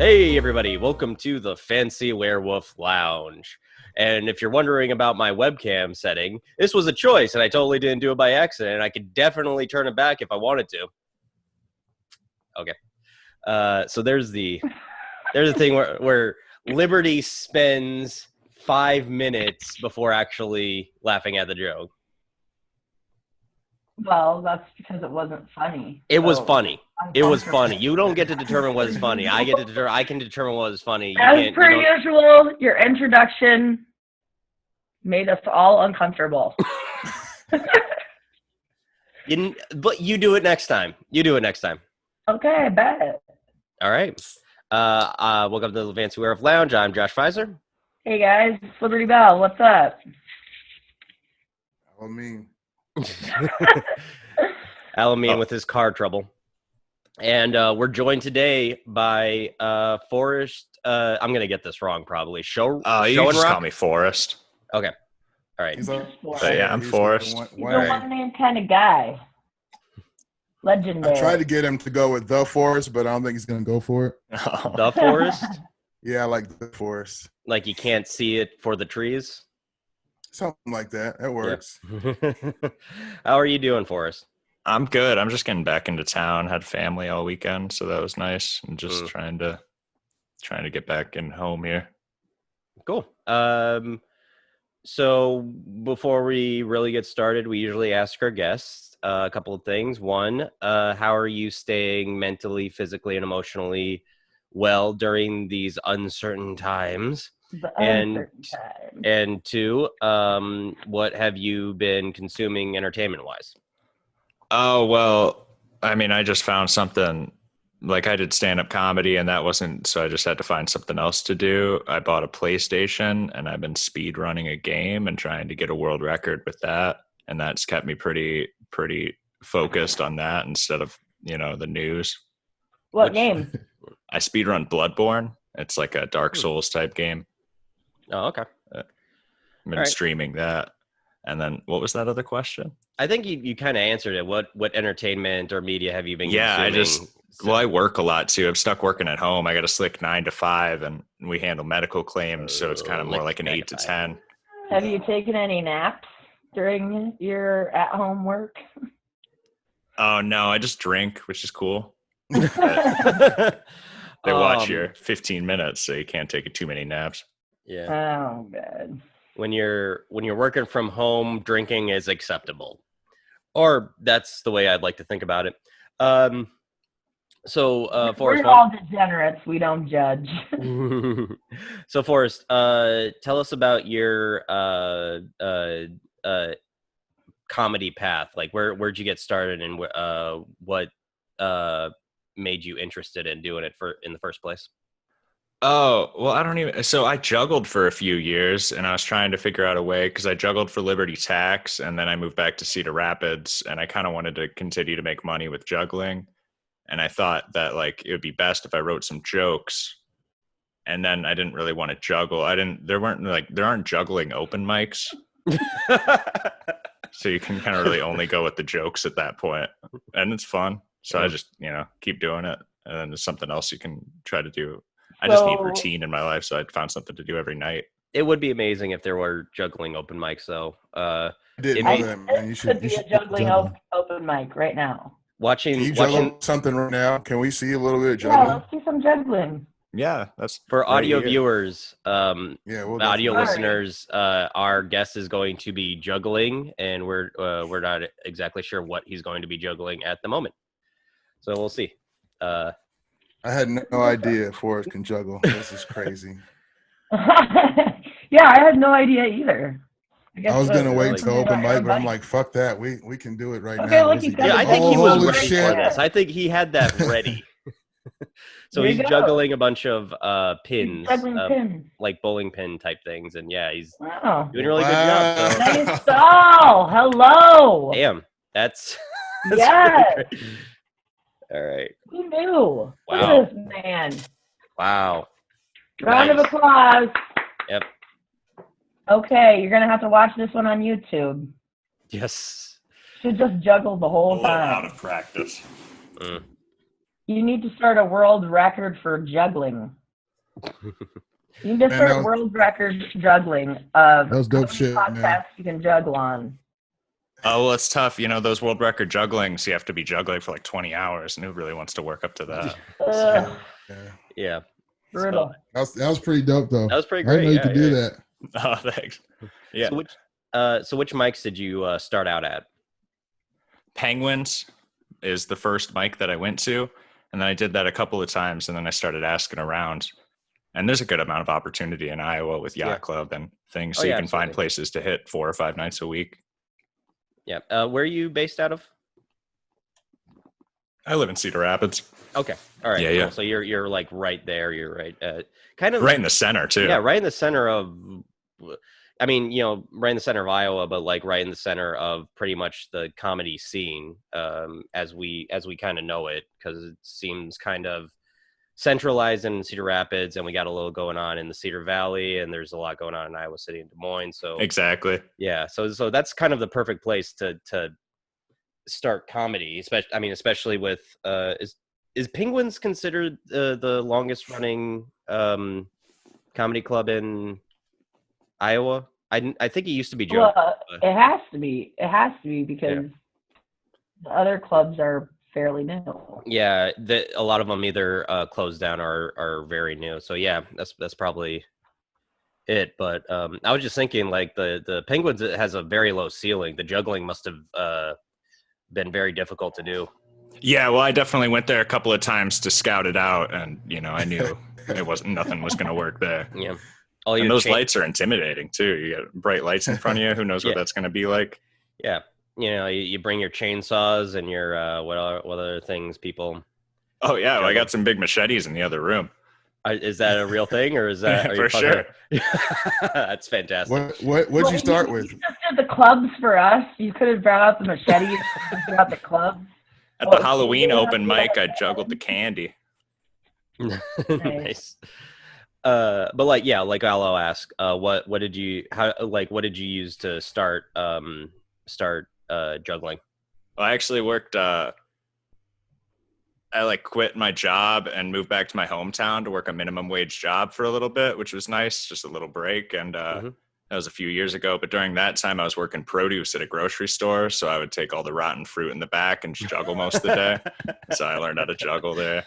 Hey everybody, welcome to the Fancy Werewolf Lounge. And if you're wondering about my webcam setting, this was a choice and I totally didn't do it by accident. I could definitely turn it back if I wanted to. Okay. So there's the thing where Liberty spends 5 minutes before actually laughing at the joke. Well, that's because it wasn't funny. It was funny. It was funny. You don't get to determine what is funny. I can determine what is funny. As per usual, your introduction made us all uncomfortable. But you do it next time. Okay, I bet. All right. Welcome to the Fancy Werewolf Lounge. I'm Josh Pfizer. Hey guys, it's Liberty Bell. What's up? Alameen with his car trouble. And we're joined today by Forest. I'm going to get this wrong probably. You just call me Forest. Okay. All right. I'm Forest. He's a one-man kind of guy. Legendary. I tried to get him to go with the Forest, but I don't think he's going to go for it. The Forest? Yeah, I like the Forest. Like you can't see it for the trees? Something like that. That works. Yep. How are you doing, Forrest? I'm good. I'm just getting back into town. Had family all weekend, so that was nice. And just trying to get back in home here. Cool. So before we really get started, we usually ask our guests a couple of things. One, how are you staying mentally, physically, and emotionally well during these uncertain times? And two, what have you been consuming entertainment-wise? Oh, well, I mean, I just found something, like I did stand-up comedy and that wasn't, so I just had to find something else to do. I bought a PlayStation and I've been speed running a game and trying to get a world record with that. And that's kept me pretty focused on that instead of, the news. What game? I speed run Bloodborne. It's like a Dark Souls type game. Oh, okay. I've been streaming that. And then what was that other question? I think you kind of answered it. What entertainment or media have you been consuming? I work a lot too. I'm stuck working at home. I got a slick 9 to 5 and we handle medical claims. So it's kind of more like an 8 to 10. Have you taken any naps during your at-home work? Oh, no, I just drink, which is cool. They watch your 15 minutes, so you can't take too many naps. Yeah. Oh, good. When you're working from home, drinking is acceptable, or that's the way I'd like to think about it. Forrest, we're all degenerates. We don't judge. So, Forrest, tell us about your comedy path. Like, where'd you get started, and what made you interested in doing it in the first place? Oh, well, so I juggled for a few years and I was trying to figure out a way because I juggled for Liberty Tax and then I moved back to Cedar Rapids and I kind of wanted to continue to make money with juggling. And I thought that it would be best if I wrote some jokes. And then I didn't really want to juggle. There aren't juggling open mics. So you can kind of really only go with the jokes at that point. And it's fun. So I just, keep doing it. And then there's something else you can try to do. I just need routine in my life, so I found something to do every night. It would be amazing if there were juggling open mics, though. I didn't know that, man. You should be a juggling open mic right now. Can you juggle something right now? Can we see a little bit of juggling? Yeah, let's do some juggling. Yeah, that's for audio viewers. Audio listeners. Our guest is going to be juggling, and we're not exactly sure what he's going to be juggling at the moment. So we'll see. I had no idea Forrest can juggle. This is crazy. Yeah, I had no idea either. I was gonna wait to open mic, but I'm like, fuck that. We can do it right now. Yeah, I think he was ready for this. I think he had that ready. So he's juggling a bunch of pins, like bowling pin type things, and yeah, he's doing a really good job. So. Nice ball. Hello. Damn, that's yes. Really all right. Who knew? Wow. Look at this man. Wow. Round of applause. Yep. Okay, you're gonna have to watch this one on YouTube. Yes. Should just juggle the whole time. Out of practice. You need to start a world record for juggling. You need to Man, start world record juggling of that was how dope many shit, man. podcasts you can juggle on. Oh, well, it's tough. Those world record jugglings, you have to be juggling for like 20 hours, and who really wants to work up to that? Ugh, Yeah. Yeah. brutal. That was pretty dope though. That was pretty I didn't great. know you Yeah, could do yeah. that. Oh, thanks. Yeah. So which mics did you start out at? Penguins is the first mic that I went to, and then I did that a couple of times, and then I started asking around. And there's a good amount of opportunity in Iowa with Yacht Club and things, Oh, so you yeah, can find absolutely. places to hit 4 or 5 nights a week. Yeah. Where are you based out of? I live in Cedar Rapids. Okay. All right. Yeah, cool. yeah. So you're like right there. You're right. Kind of Right in the center too. Yeah, right in the center of. I mean, right in the center of Iowa, but like right in the center of pretty much the comedy scene, as we kind of know it, because it seems kind of centralized in Cedar Rapids, and we got a little going on in the Cedar Valley, and there's a lot going on in Iowa City and Des Moines. So Exactly. yeah, so that's kind of the perfect place to start comedy, especially with is Penguins considered the longest running comedy club in Iowa? I think it used to be Joe. Well, it has to be. It has to be because the other clubs are fairly new. Yeah, a lot of them either closed down or are very new. So yeah, that's probably it. But I was just thinking, like the Penguins, it has a very low ceiling. The juggling must have been very difficult to do. Yeah, well, I definitely went there a couple of times to scout it out, and I knew nothing was going to work there. Yeah, and those lights are intimidating too. You got bright lights in front of you. Who knows what that's going to be like? Yeah, you bring your chainsaws and your what other things people. Oh yeah, well, I got some big machetes in the other room. Is that a real thing, or is that for sure? That's fantastic. What'd you start with? You just did the clubs for us. You could have brought out the machetes and brought the clubs. At the Halloween open mic, I juggled the candy. Nice. But like I'll ask, what did you what did you use to start juggling? Well, I actually worked. I quit my job and moved back to my hometown to work a minimum wage job for a little bit, which was nice, just a little break. And that was a few years ago. But during that time, I was working produce at a grocery store, so I would take all the rotten fruit in the back and just juggle most of the day. So I learned how to juggle there.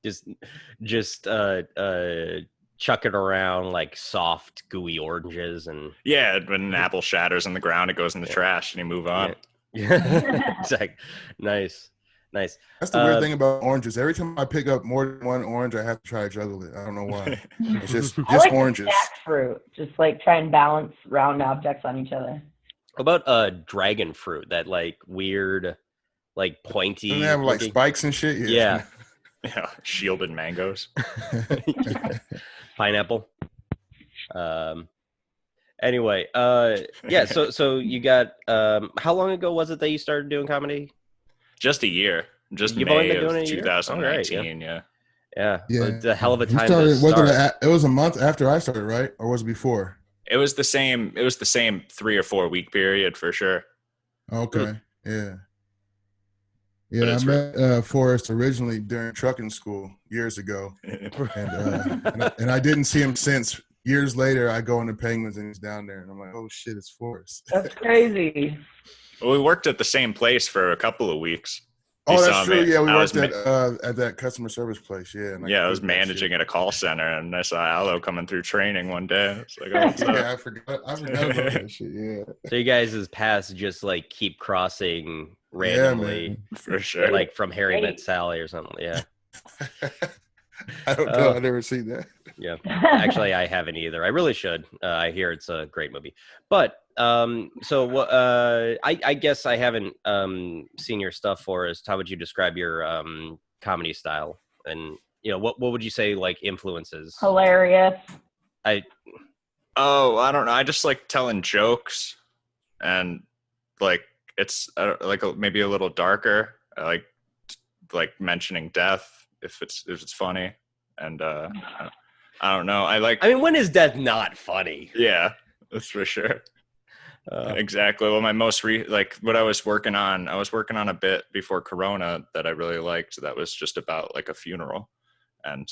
Just chucking around like soft, gooey oranges and when an apple shatters on the ground, it goes in the trash and you move on. Yeah. Exactly. Nice. That's the weird thing about oranges. Every time I pick up more than one orange, I have to try to juggle it. I don't know why. It's just I like oranges. Stack fruit, just like try and balance round objects on each other. What about dragon fruit? That like weird, like pointy. Doesn't it have like spikes and shit? Yeah. Yeah, shielded mangoes. Pineapple. Anyway, yeah, so you got how long ago was it that you started doing comedy? Just a year. Just You've May only been of doing it a year? 2019, Yeah. Yeah. It's a hell of a time started, to start. It was a month after I started, right? Or was it before? It was the same 3 or 4 week period for sure. Okay. Yeah. Yeah, I met Forrest originally during trucking school years ago, and I didn't see him since. Years later, I go into Penguins and he's down there, and I'm like, "Oh shit, it's Forrest." That's crazy. Well, we worked at the same place for a couple of weeks. Oh, that's true. Yeah, we worked at that customer service place. Yeah. I was managing at a call center, and I saw Allo coming through training one day. It's like, oh, what's up? Yeah, I forgot about that shit. Yeah. So you guys' paths just like keep crossing randomly, for sure. Like from Harry Met Sally or something. Yeah. I don't know. I've never seen that. Yeah. Actually, I haven't either. I really should. I hear it's a great movie. But I guess I haven't seen your stuff, Forrest. How would you describe your comedy style? And what would you say like influences? Hilarious. I don't know. I just like telling jokes, and like it's maybe a little darker. I like mentioning death if it's funny, and I don't know. I mean, when is death not funny? Yeah, that's for sure. Exactly. Well, my most what I was working on a bit before Corona that I really liked. That was just about like a funeral, and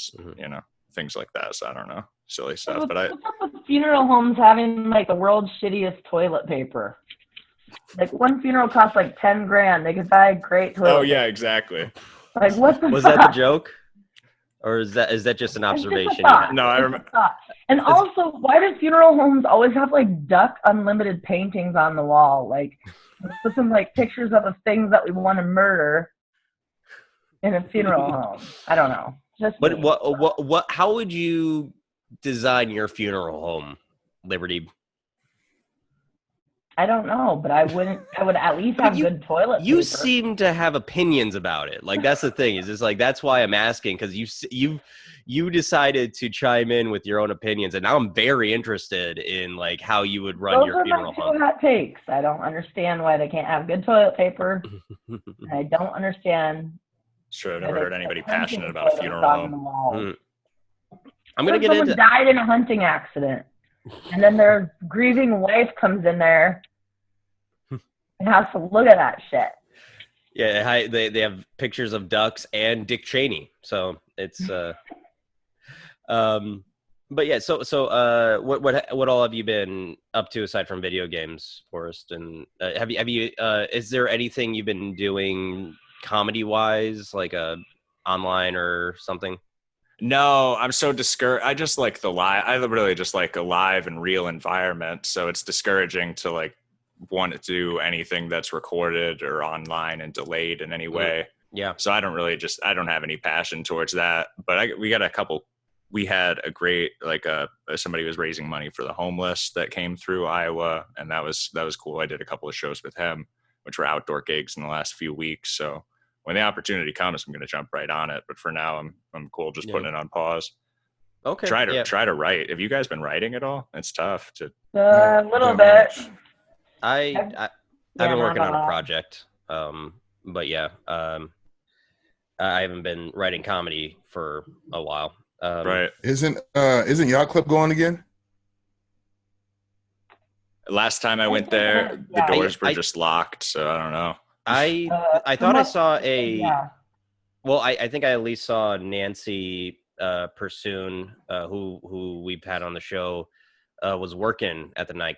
things like that. So I don't know, silly stuff. But what's up with funeral homes having like the world's shittiest toilet paper? Like one funeral costs like $10,000. They could buy great toilet. Oh yeah, exactly. Like what the was fuck? that the joke, or is that just an observation? No, I remember. And also, why do funeral homes always have like Duck Unlimited paintings on the wall? Like, put some like pictures of the things that we want to murder in a funeral home. I don't know. But what? How would you design your funeral home, Liberty? I don't know, but I would at least have good toilet paper. You seem to have opinions about it. Like that's the thing. Is it's like that's why I'm asking, because you decided to chime in with your own opinions, and now I'm very interested in like how you would run your funeral home. Those are my 2 hot takes. I don't understand why they can't have good toilet paper. I don't understand. Sure, I've never heard anybody passionate about a funeral home. I'm gonna get into. Someone died in a hunting accident. And then their grieving wife comes in there and has to look at that shit. Yeah, they have pictures of ducks and Dick Cheney, so it's but yeah, so what all have you been up to aside from video games, Forrest? And have you is there anything you've been doing comedy wise, like online or something? No, I'm so discouraged. I just like the live. I really just like a live and real environment. So it's discouraging to like want to do anything that's recorded or online and delayed in any way. Yeah. So I don't have any passion towards that. But we had a great somebody was raising money for the homeless that came through Iowa, and that was cool. I did a couple of shows with him, which were outdoor gigs in the last few weeks. So when the opportunity comes, I'm going to jump right on it. But for now, I'm cool just putting it on pause. Okay. Try to write. Have you guys been writing at all? It's tough to. A little bit. I've been working on a project. But yeah, I haven't been writing comedy for a while. Right. Isn't Yacht Club going again? Last time I went there, the doors were just locked. So I don't know. I thought I saw well, I think I at least saw Nancy Pursoon, who we've had on the show, was working at the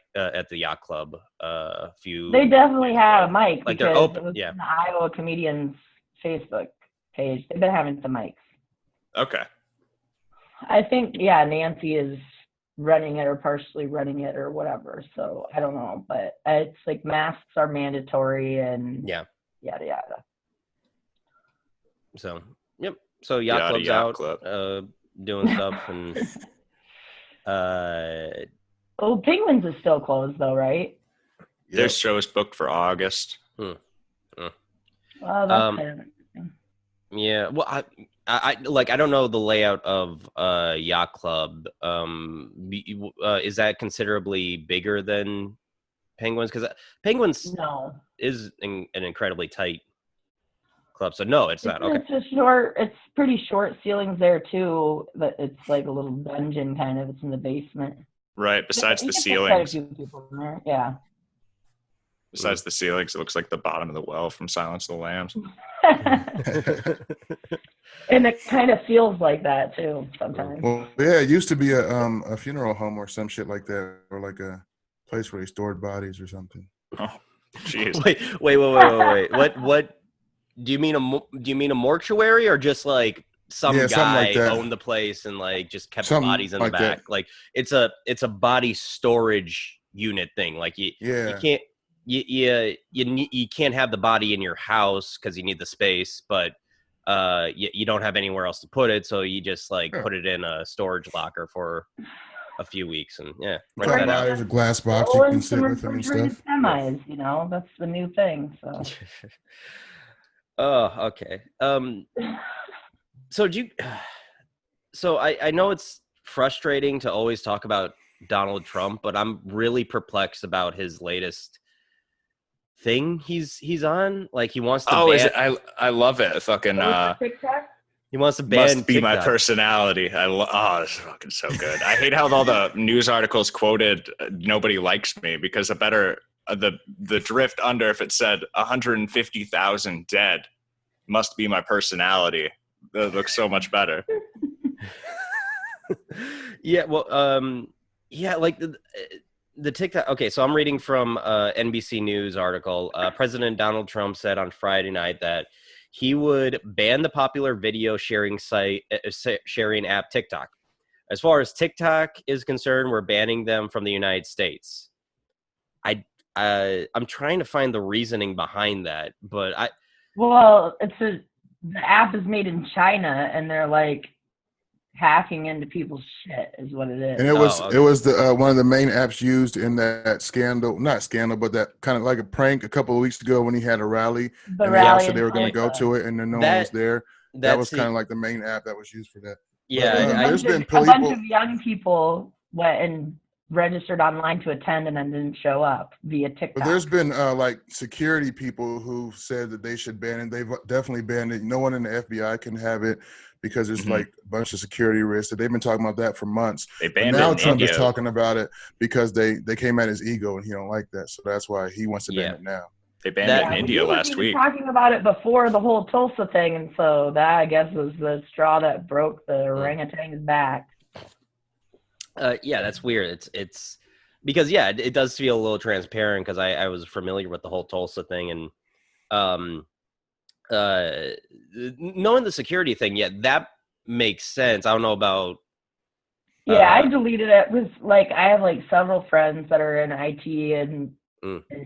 Yacht Club. They definitely had a mic. Like they're open. It was the Iowa Comedians Facebook page. They've been having some mics. Okay. I think Nancy is running it or partially running it or whatever. So I don't know, but it's like masks are mandatory and yada yada. So yep. So Yacht Club's out doing stuff and Penguins is still closed though, right? Their show is booked for August. Oh, that's kind of interesting. Yeah. Well, I don't know the layout of Yacht Club. Is that considerably bigger than Penguins? Because Penguins is an incredibly tight club. So no, it's not. Okay. It's pretty short ceilings there too, but it's like a little dungeon kind of. It's in the basement. Right. Besides the ceilings. Yeah. Besides the ceilings, it looks like the bottom of the well from Silence of the Lambs. And it kind of feels like that too sometimes. Well, yeah, it used to be a funeral home or some shit like that, or like a place where they stored bodies or something. Oh, jeez. Wait. What do you mean? Do you mean a mortuary or just like some guy like owned the place and like just kept the bodies in the back? That. Like it's a body storage unit thing. Like you can't. You can't have the body in your house because you need the space, but you don't have anywhere else to put it, so you just put it in a storage locker for a few weeks, and there's a glass box you can sit with them and stuff. Semis, that's the new thing. So. Oh, okay. So I know it's frustrating to always talk about Donald Trump, but I'm really perplexed about his latest thing he's on. Like he wants to I love it. Fucking he wants to ban must be TikTok. My personality. This is fucking so good. I hate how all the news articles quoted nobody likes me, because a better the drift under, if it said 150,000 dead, must be my personality. That looks so much better. Yeah, well, yeah, like the TikTok. Okay, so I'm reading from NBC News article. President Donald Trump said on Friday night that he would ban the popular video sharing sharing app TikTok. As far as TikTok is concerned, we're banning them from the United States. I'm trying to find the reasoning behind that, but Well, the app is made in China, and they're like hacking into people's shit, is what it is. And it was the one of the main apps used in that scandal, not scandal, but that kind of like a prank a couple of weeks ago when he had a rally, and they all said they were going to go to it, and then no one was there. That was kind of like the main app that was used for that. Yeah, but, there's been a bunch of young people went and registered online to attend and then didn't show up via TikTok. But there's been like security people who said that they should ban it. They've definitely banned it. No one in the FBI can have it because there's like a bunch of security risks. They've been talking about that for months. They banned now it in Trump India. is talking about it because they came at his ego and he don't like that. So that's why he wants to ban it now. They banned it in India last week. Talking about it before the whole Tulsa thing, and so that I guess was the straw that broke the orangutan's back. Yeah, that's weird. It's because it does feel a little transparent because I was familiar with the whole Tulsa thing and knowing the security thing. Yeah, that makes sense. I don't know about. Yeah, I deleted it. With like I have like several friends that are in IT and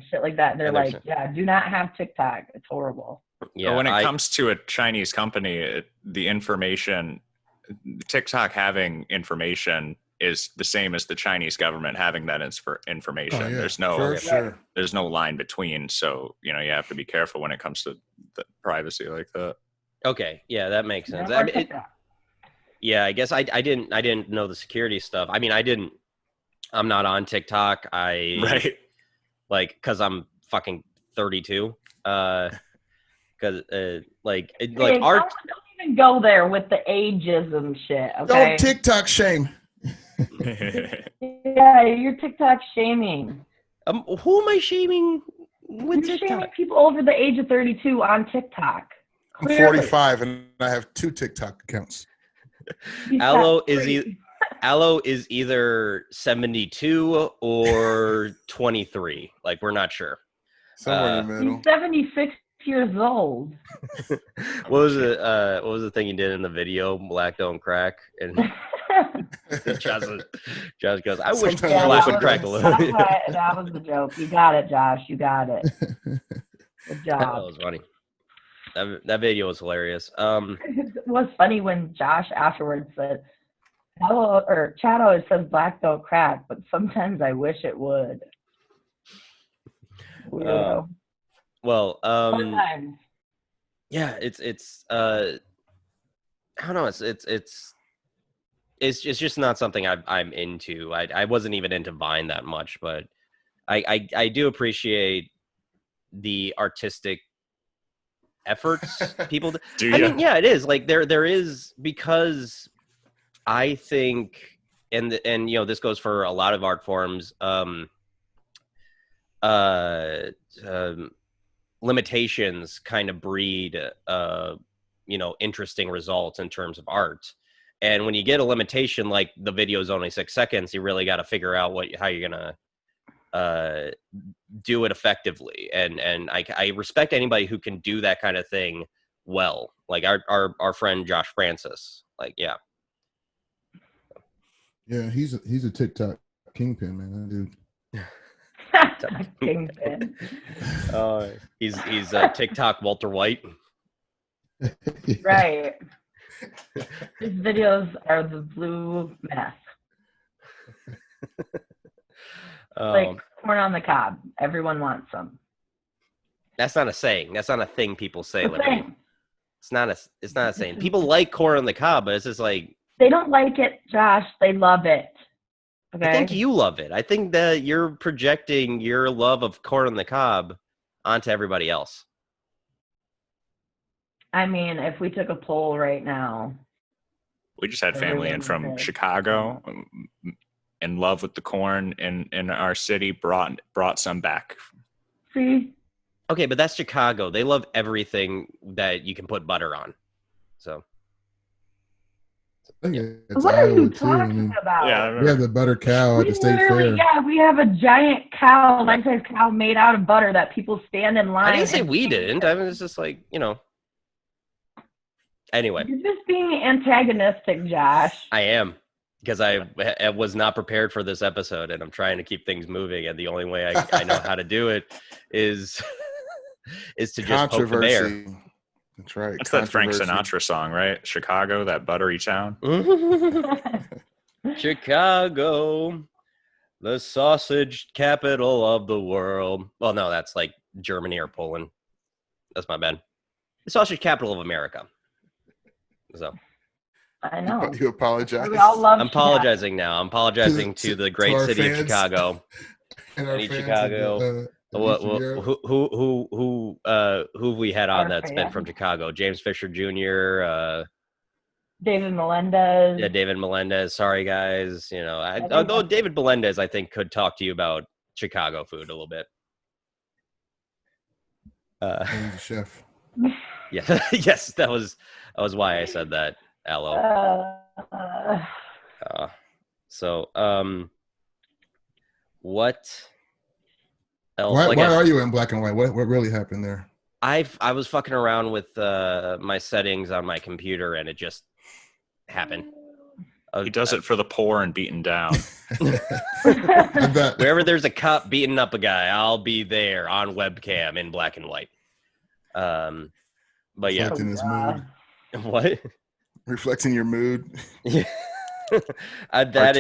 shit like that. They're like, do not have TikTok. It's horrible. Yeah, but when it comes to a Chinese company, the information, TikTok having information is the same as the Chinese government having that information. There's no line between. So, you have to be careful when it comes to the privacy like that. Okay. Yeah, that makes sense. I mean, I guess I didn't know the security stuff. I mean, I'm not on TikTok. Right. Like, cause I'm fucking 32. Cause like art. Don't even go there with the ageism shit. Okay. Don't TikTok shame. Yeah, you're TikTok shaming. Who am I shaming with You're TikTok? shaming people over the age of 32 on TikTok. I'm 45 and I have 2 TikTok accounts. Aloe is either 72 or 23. Like, we're not sure. Somewhere in the middle. He's 76 years old. What was the thing he did in the video? Black don't crack. And Josh goes, I wish black would crack a little. That was the joke. You got it, Josh. You got it. Good job. That was funny. That video was hilarious. It was funny when Josh afterwards said, Chad always says black don't crack, but sometimes I wish it would. Well, sometimes. Yeah, it's I don't know, it's just not something I'm into. I wasn't even into Vine that much, but I do appreciate the artistic efforts people do. I mean, yeah, it is like there is, because I think and this goes for a lot of art forms, limitations kind of breed interesting results in terms of art. And when you get a limitation like the video is only 6 seconds, you really got to figure out how you're gonna do it effectively. And I respect anybody who can do that kind of thing well, like our friend Josh Francis. Like, yeah, he's a TikTok kingpin, man, that dude. Kingpin. He's TikTok Walter White. Right. His videos are the blue meth. Like corn on the cob. Everyone wants some. That's not a saying. That's not a thing people say. It's not a saying. People like corn on the cob, but it's just like, they don't like it, Josh. They love it. Okay? I think you love it. I think that you're projecting your love of corn on the cob onto everybody else. I mean, if we took a poll right now. We just had family in from Chicago. in love with the corn in our city brought some back. See? Okay, but that's Chicago. They love everything that you can put butter on. So. I think it's What are Iowa you too. I talking mean, about? Yeah, I we have remember. the butter cow at the state fair. We have a giant cow, life-size cow made out of butter that people stand in line. I didn't say we didn't. I mean, it's just like, Anyway. You're just being antagonistic, Josh. I am. Because I was not prepared for this episode, and I'm trying to keep things moving, and the only way I know how to do it is to just poke the bear. That's right. That's that Frank Sinatra song, right? Chicago, that buttery town. Chicago, the sausage capital of the world. Well, no, that's like Germany or Poland. That's my bad. The sausage capital of America. So. I know. You apologize. We all love I'm apologizing now. I'm apologizing to the great city of Chicago. And our fans Chicago. Who have we had on that's been from Chicago? James Fisher Jr., David Melendez. Yeah, David Melendez. Sorry, guys. Although David Melendez, I think, could talk to you about Chicago food a little bit. He's a chef. Yeah, yes, that was why I said that. Aloe. What else? Why are you in black and white? What really happened there? I was fucking around with my settings on my computer, and it just happened. He does it for the poor and beaten down. Wherever there's a cop beating up a guy, I'll be there on webcam in black and white. But yeah, reflecting his mood. What? Reflecting your mood. Yeah. that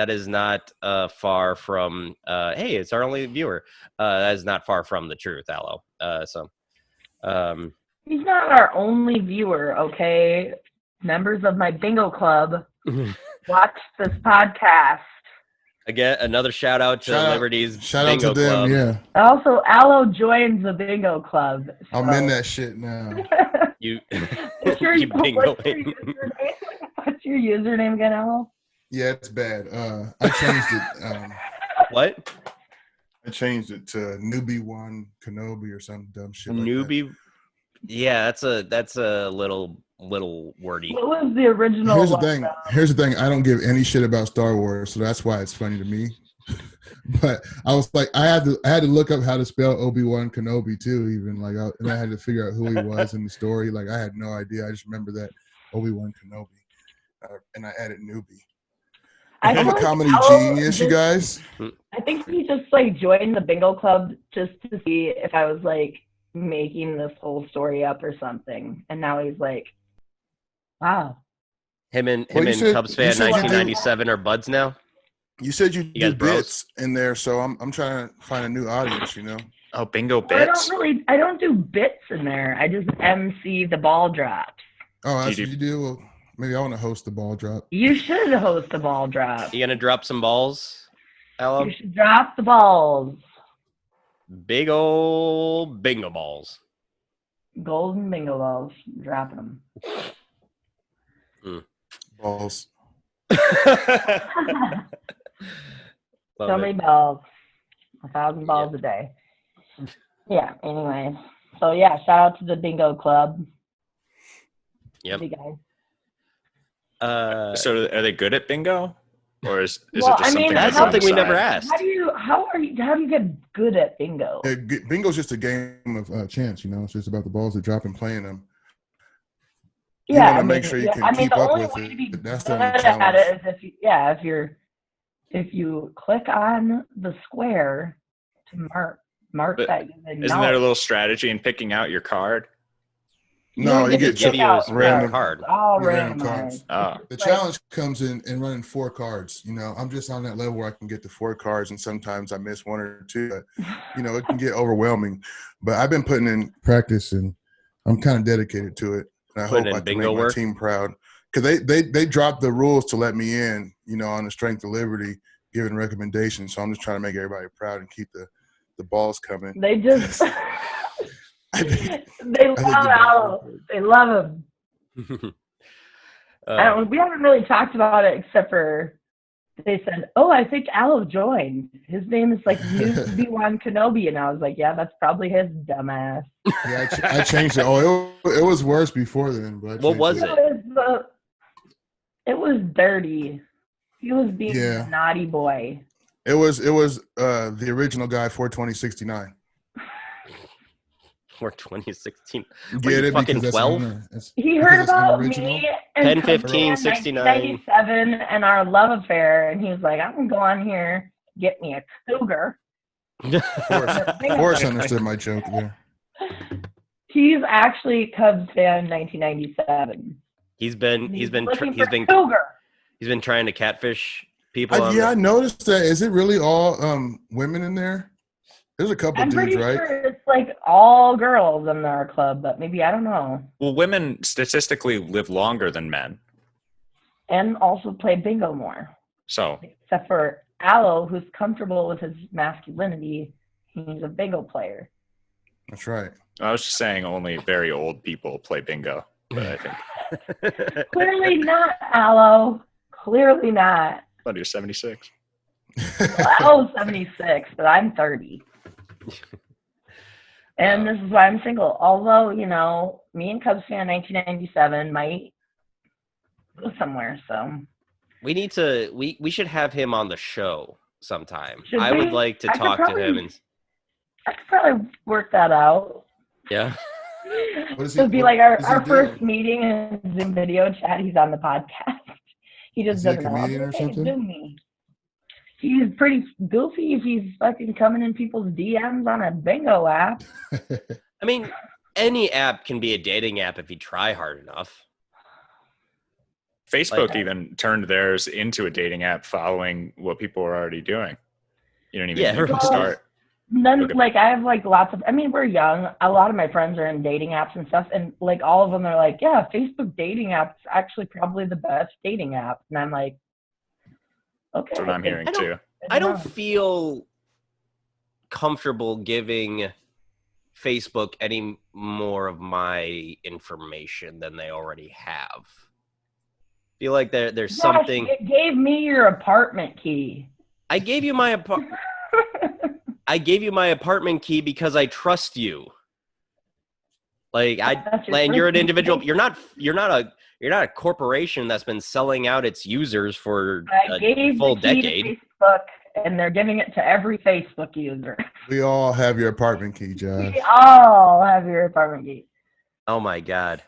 is not far from hey, it's our only viewer. That is not far from the truth, Aloe. He's not our only viewer, okay? Members of my bingo club watch this podcast. Again, another shout out to Liberty's bingo club. Yeah. Also, Aloe joins the bingo club. So. I'm in that shit now. What's your username again, Aloe? Yeah, it's bad. I changed it. What? I changed it to Newbie One Kenobi or some dumb shit. Newbie. Like that. Yeah, that's a little wordy. What was the original? Here's the thing. I don't give any shit about Star Wars, so that's why it's funny to me. But I was like, I had to look up how to spell Obi-Wan Kenobi too, even and I had to figure out who he was in the story. Like I had no idea. I just remember that Obi-Wan Kenobi, and I added Newbie. I'm a comedy genius, you guys. I think he just joined the bingo club just to see if I was making this whole story up or something, and now he's like, wow. Him and Cubs fan 1997 are buds now. You said you do bits in there, so I'm trying to find a new audience, Oh, bingo bits. I don't do bits in there. I just MC the ball drops. Oh, that's what you do? Well, maybe I want to host the ball drop. You should host the ball drop. You gonna drop some balls, Aloe? You should drop the balls. Big old bingo balls. Golden bingo balls. Dropping them. Balls. So many balls. 1,000 balls a day. Yeah, anyway. So, yeah, shout out to the bingo club. Yep. You guys. So are they good at bingo? Or is it just something that's something we never asked. How do you get good at bingo? Yeah, bingo's just a game of chance, It's just about the balls that drop and playing them. You want to make sure you can keep up with it. That's the only challenge. If you click on the square to mark that. Isn't there a little strategy in picking out your card? No, you get random card. All random cards. Oh. The challenge comes in running 4 cards. I'm just on that level where I can get to 4 cards, and sometimes I miss 1 or 2. But, it can get overwhelming. But I've been putting in practice, and I'm kind of dedicated to it. And I hope I can make my team proud. Because they dropped the rules to let me in, on the Strength of Liberty, giving recommendations. So I'm just trying to make everybody proud and keep the balls coming. They just they love Aloe. They love him. We haven't really talked about it except for they said, "Oh, I think Aloe joined. His name is like New Obi-Wan Kenobi," and I was like, "Yeah, that's probably his dumbass." Yeah, I changed it. Oh, it was worse before then, but What was it? It was dirty. He was being a Yeah. naughty boy. It was the original guy for 2069. For 2016. Get you it? fucking Because 12? He heard it's about unoriginal. me and 10, 15, 69. 1997 and our love affair, and he was like, "I'm gonna go on here, get me a cougar." Forrest understood my joke there. He's actually Cubs fan 1997. He's been trying to catfish people. I noticed that. Is it really all women in there? There's a couple I'm dudes, pretty right? sure it's like all girls in our club, but maybe I don't know. Well, women statistically live longer than men. And also play bingo more. So, except for Aloe, who's comfortable with his masculinity, he's a bingo player. That's right. I was just saying only very old people play bingo, but I think Clearly not, Aloe. Clearly not. but you're 76. Aloe's 76, but I'm 30. And this is why I'm single. Although, you know, me and Cubs fan 1997 might go somewhere, so. We should have him on the show sometime. Should I we? would like to talk to him. And I could probably work that out. yeah. It'll be like our first meeting in Zoom video chat. He's on the podcast. He just doesn't know. Comedian or something? Zoom me. He's pretty goofy if he's fucking coming in people's DMs on a bingo app. I mean, any app can be a dating app if you try hard enough. Facebook even turned theirs into a dating app following what people were already doing. You don't even need to start. Like I have like lots of, I mean, we're young. A lot of my friends are in dating apps and stuff. And like all of them are like, yeah, Facebook dating app is actually probably the best dating app. And I'm like, okay. That's what I'm hearing too. I don't feel comfortable giving Facebook any more of my information than they already have. I feel like there's something. It gave me your apartment key. I gave you my apartment. I gave you my apartment key because I trust you. Like and you're an individual. You're not a corporation that's been selling out its users for a full decade. Facebook, and they're giving it to every Facebook user. We all have your apartment key, Josh. We all have your apartment key. Oh my God.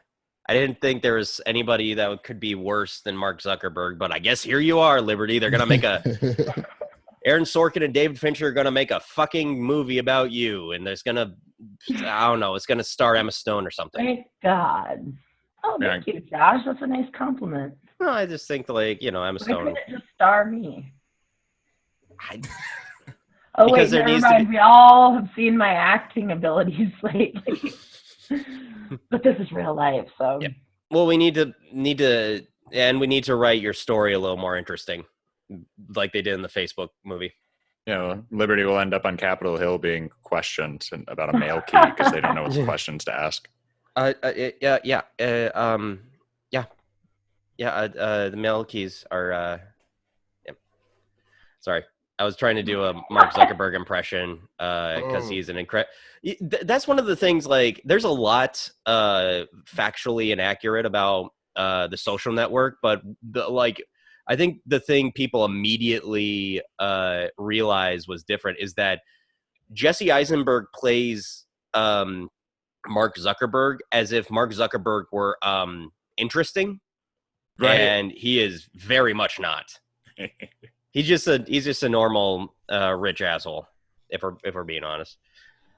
I didn't think there was anybody that could be worse than Mark Zuckerberg, but I guess here you are, Liberty. They're going to make Aaron Sorkin and David Fincher are going to make a fucking movie about you, and there's going to, I don't know, it's going to star Emma Stone or something. Thank God. Oh, thank you, Josh. That's a nice compliment. No, I just think, like, you know, Emma Stone. Why couldn't it just star me? Oh, wait, never mind. We all have seen my acting abilities lately. But this is real life, so. Yeah. Well, we need to write your story a little more interesting, like they did in the Facebook movie. Yeah, Liberty will end up on Capitol Hill being questioned about a mail key because they don't know what questions to ask. The mail keys are. Sorry, I was trying to do a Mark Zuckerberg impression because he's an incredible. That's one of the things. Like, there's a lot factually inaccurate about the Social Network, but I think the thing people immediately realized was different is that Jesse Eisenberg plays Mark Zuckerberg as if Mark Zuckerberg were interesting, right? And he is very much not. He's just a normal rich asshole, if we're being honest.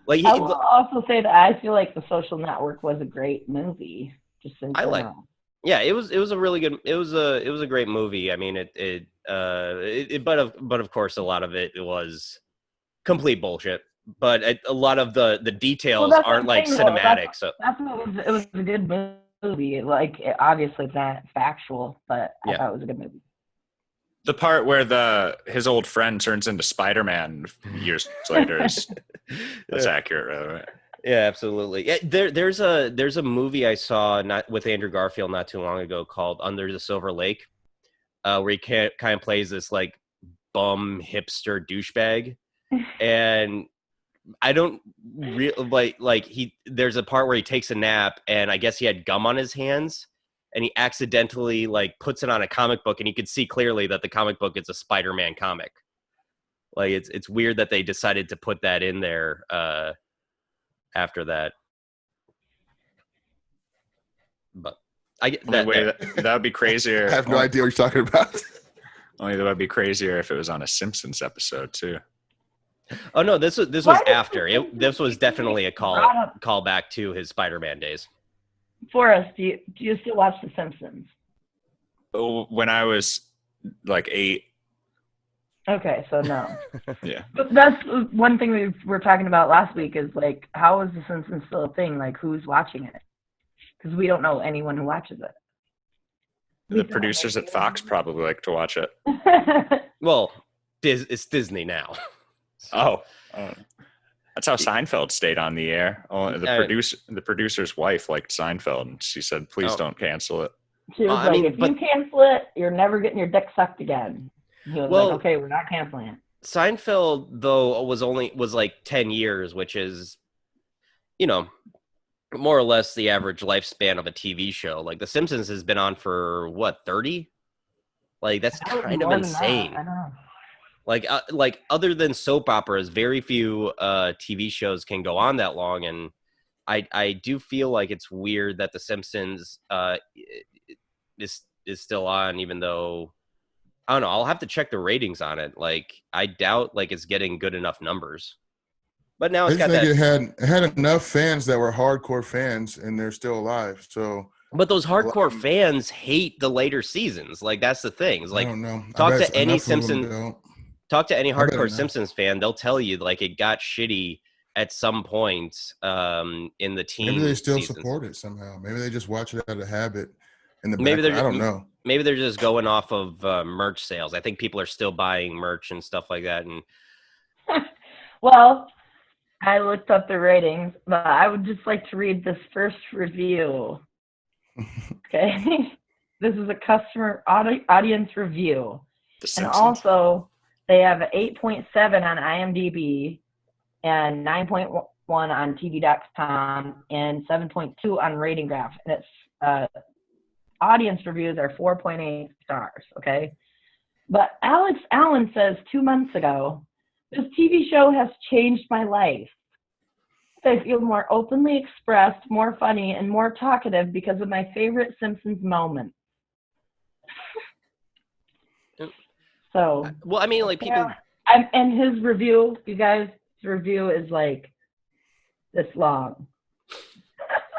Like, I will also say that I feel like The Social Network was a great movie. Just in general. Yeah, it was a really good. It was a great movie. I mean, but of course, a lot of it was complete bullshit. But a lot of the details aren't like cinematic. It was a good movie. Like, obviously it's not factual, but I thought it was a good movie. The part where his old friend turns into Spider-Man years later that's accurate, right? Yeah, absolutely. Yeah, there's a movie I saw with Andrew Garfield not too long ago called Under the Silver Lake. where he kind of plays this like bum hipster douchebag, and I don't there's a part where he takes a nap, and I guess he had gum on his hands, and he accidentally like puts it on a comic book, and you can see clearly that the comic book is a Spider-Man comic. Like it's weird that they decided to put that in there after that. But I get that would be crazier. I have no idea what you're talking about. Only that would be crazier if it was on a Simpsons episode too. Oh no, this was after. This was definitely a call back to his Spider-Man days. Forrest, do you still watch The Simpsons? When I was like 8. Okay, so no. Yeah. But that's one thing we were talking about last week is like, how is The Simpsons still a thing? Like, who's watching it? Because we don't know anyone who watches it. The producers at Fox probably like to watch it. Well, it's Disney now. Oh, that's how Seinfeld stayed on the air. Oh, the producer's wife liked Seinfeld, and she said, "Please don't cancel it." She was like, "If you cancel it, you're never getting your dick sucked again." He was like, "Okay, we're not canceling it." Seinfeld though was like 10 years, which is, more or less the average lifespan of a TV show. Like The Simpsons has been on for what, 30? Like that's kind of insane. I know. Like other than soap operas, very few TV shows can go on that long, and I do feel like it's weird that The Simpsons is still on, even though I don't know. I'll have to check the ratings on it. Like I doubt like it's getting good enough numbers. But now it's got that. It had enough fans that were hardcore fans, and they're still alive. So. But those hardcore fans hate the later seasons. Like that's the thing. It's like I don't know. Talk to any hardcore Simpsons fan. They'll tell you like it got shitty at some point in the teen. Maybe they still seasons. support it somehow. Maybe they just watch it out of habit. I don't know. Maybe they're just going off of merch sales. I think people are still buying merch and stuff like that. And well, I looked up the ratings, but I would just like to read this first review. Okay, this is a customer audience review, and also they have an 8.7 on IMDb and 9.1 on TV.com and 7.2 on Rating Graph, and its audience reviews are 4.8 stars. Okay, but Alex Allen says 2 months ago, this TV show has changed my life. I feel more openly expressed, more funny, and more talkative because of my favorite Simpsons moments. So, well, I mean, like people. And his review, you guys, his review is like this long.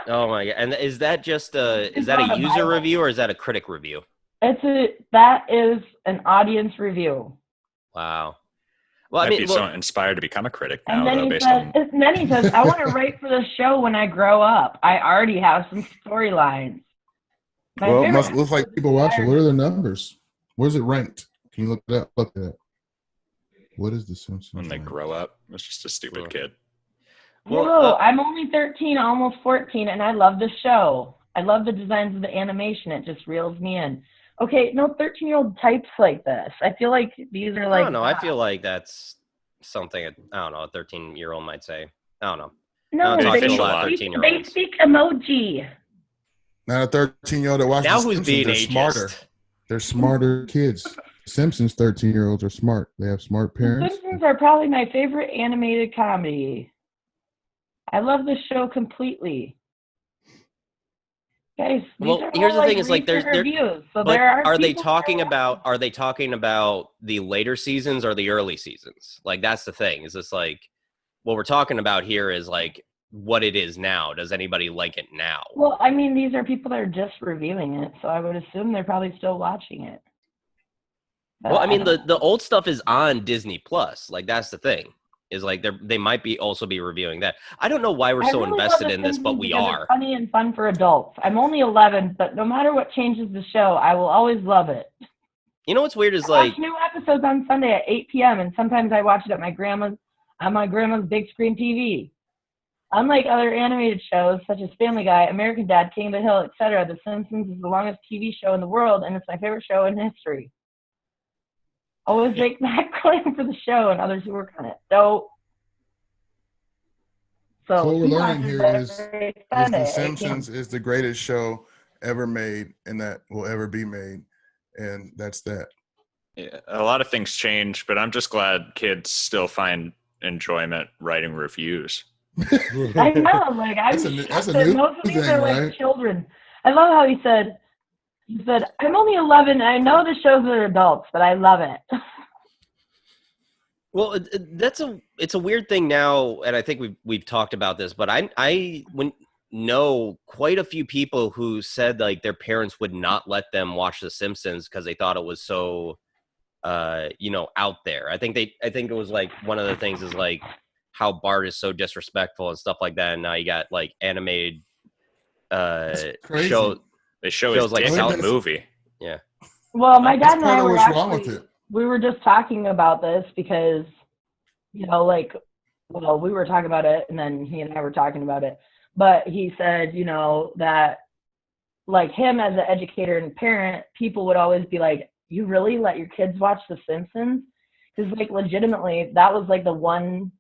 Oh my god! And is that just a user review or is that a critic review? That is an audience review. Wow. Well, I mean, so inspired to become a critic now, and then he says, I want to write for the show when I grow up. I already have some storylines. Well, it must look like people watch it. What are the numbers? Where's it ranked? Can you look that up? What is The Simpsons? When they grow up, it's just a stupid kid. Well, I'm only 13, almost 14, and I love the show. I love the designs of the animation. It just reels me in. Okay, no 13-year-old types like this. I feel like these are like... I don't know. I feel like that's something, I don't know, a 13-year-old might say. I don't know. No, they speak emoji. Not a 13-year-old that watches now who's being they're ageist? Smarter. They're smarter kids. Simpsons 13-year-olds are smart. They have smart parents. The Simpsons are probably my favorite animated comedy. I love the show completely. Guys, well, here's the thing: is like there's reviews. So but there are they talking about the later seasons or the early seasons? Like that's the thing. Is this like what we're talking about here is like what it is now? Does anybody like it now? Well, I mean, these are people that are just reviewing it, so I would assume they're probably still watching it. But well, I mean, the old stuff is on Disney Plus. Like that's the thing. Is like they might be also be reviewing that. I don't know why we're so invested in this, but we are. It's funny and fun for adults. I'm only 11, but no matter what changes the show, I will always love it. You know what's weird is I watch new episodes on Sunday at 8 p.m. and sometimes I watch it at my grandma's big screen TV. Unlike other animated shows such as Family Guy, American Dad, King of the Hill, etc., The Simpsons is the longest TV show in the world, and it's my favorite show in history. always make that claim for the show, and others who work on it don't. So what we're he learning watches here is every The Sunday. Simpsons is the greatest show ever made and that will ever be made. And that's that. Yeah, a lot of things change, but I'm just glad kids still find enjoyment writing reviews. I know, like I'm that's a shocked that new most of these thing, are like right? children. I love how he said, I'm only 11 and I know the shows are adults, but I love it. Well, it's a weird thing now, and I think we've talked about this, but I know quite a few people who said like their parents would not let them watch The Simpsons because they thought it was so out there. I think it was like one of the things is like how Bart is so disrespectful and stuff like that, and now you got like animated Crazy. shows his like dick South in the movie. Yeah. Well, my dad and I were what's wrong with actually, it. we were just talking about this because, we were talking about it and then he and I were talking about it. But he said, that like him as an educator and parent, people would always be like, you really let your kids watch The Simpsons? Because like legitimately, that was like the one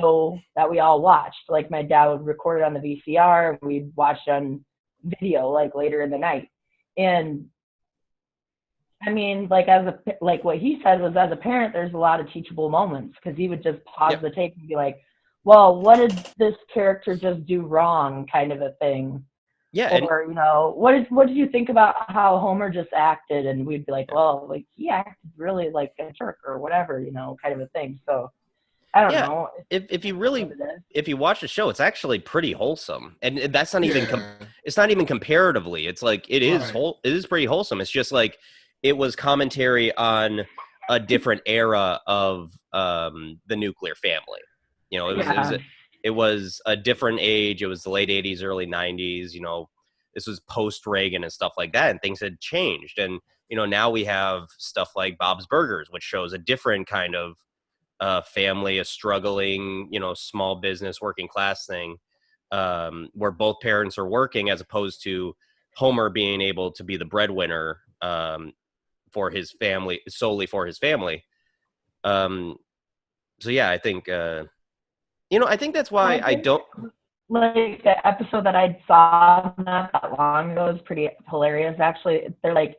show that we all watched. Like my dad would record it on the VCR, we'd watch on video like later in the night. And I mean, like what he said was, as a parent, there's a lot of teachable moments because he would just pause the tape and be like, "Well, what did this character just do wrong?" kind of a thing. Yeah. Or what did you think about how Homer just acted? And we'd be like, "Well, like he acted really like a jerk or whatever, kind of a thing." So I don't know. If you watch the show, it's actually pretty wholesome, and that's not even it's not even comparatively. It's like it is it is pretty wholesome. It's just like it was commentary on a different era of the nuclear family. It was a different age. It was the late 80s, early 90s. This was post Reagan and stuff like that, and things had changed. And now we have stuff like Bob's Burgers, which shows a different kind of family, a struggling, small business, working class thing, where both parents are working, as opposed to Homer being able to be the breadwinner for his family, solely for his family. So yeah, I think I think that's why I don't like the episode that I saw not that long ago is pretty hilarious. Actually, they're like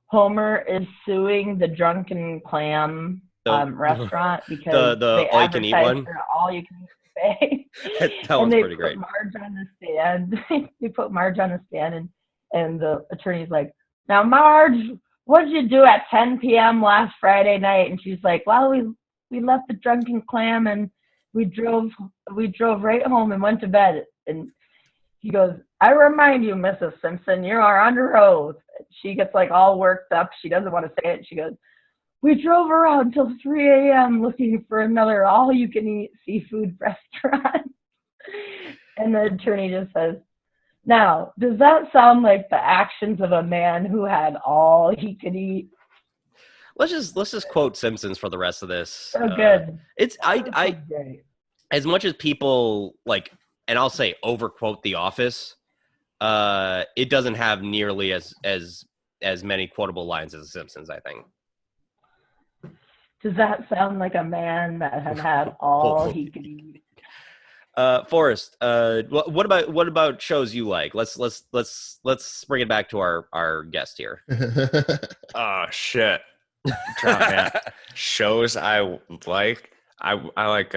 Homer is suing the Drunken Clam restaurant because the they all you can eat one. For all you can eat buffet. That one's pretty Marge great. on the stand. They put Marge on the stand, and the attorney's like, "Now, Marge, what did you do at 10 p.m. last Friday night?" And she's like, "Well, we left the Drunken Clam and we drove right home and went to bed." And he goes, "I remind you, Mrs. Simpson, you are under oath." She gets like all worked up. She doesn't want to say it. She goes, "We drove around till 3 a.m. looking for another all-you-can-eat seafood restaurant." And the attorney just says, "Now, does that sound like the actions of a man who had all he could eat?" Let's just quote Simpsons for the rest of this. So good. It's great. As much as people like, and I'll say overquote The Office, it doesn't have nearly as many quotable lines as The Simpsons, I think. Does that sound like a man that had all he could eat? Forrest, what about shows you like? Let's bring it back to our guest here. Oh shit. Shows I like. I like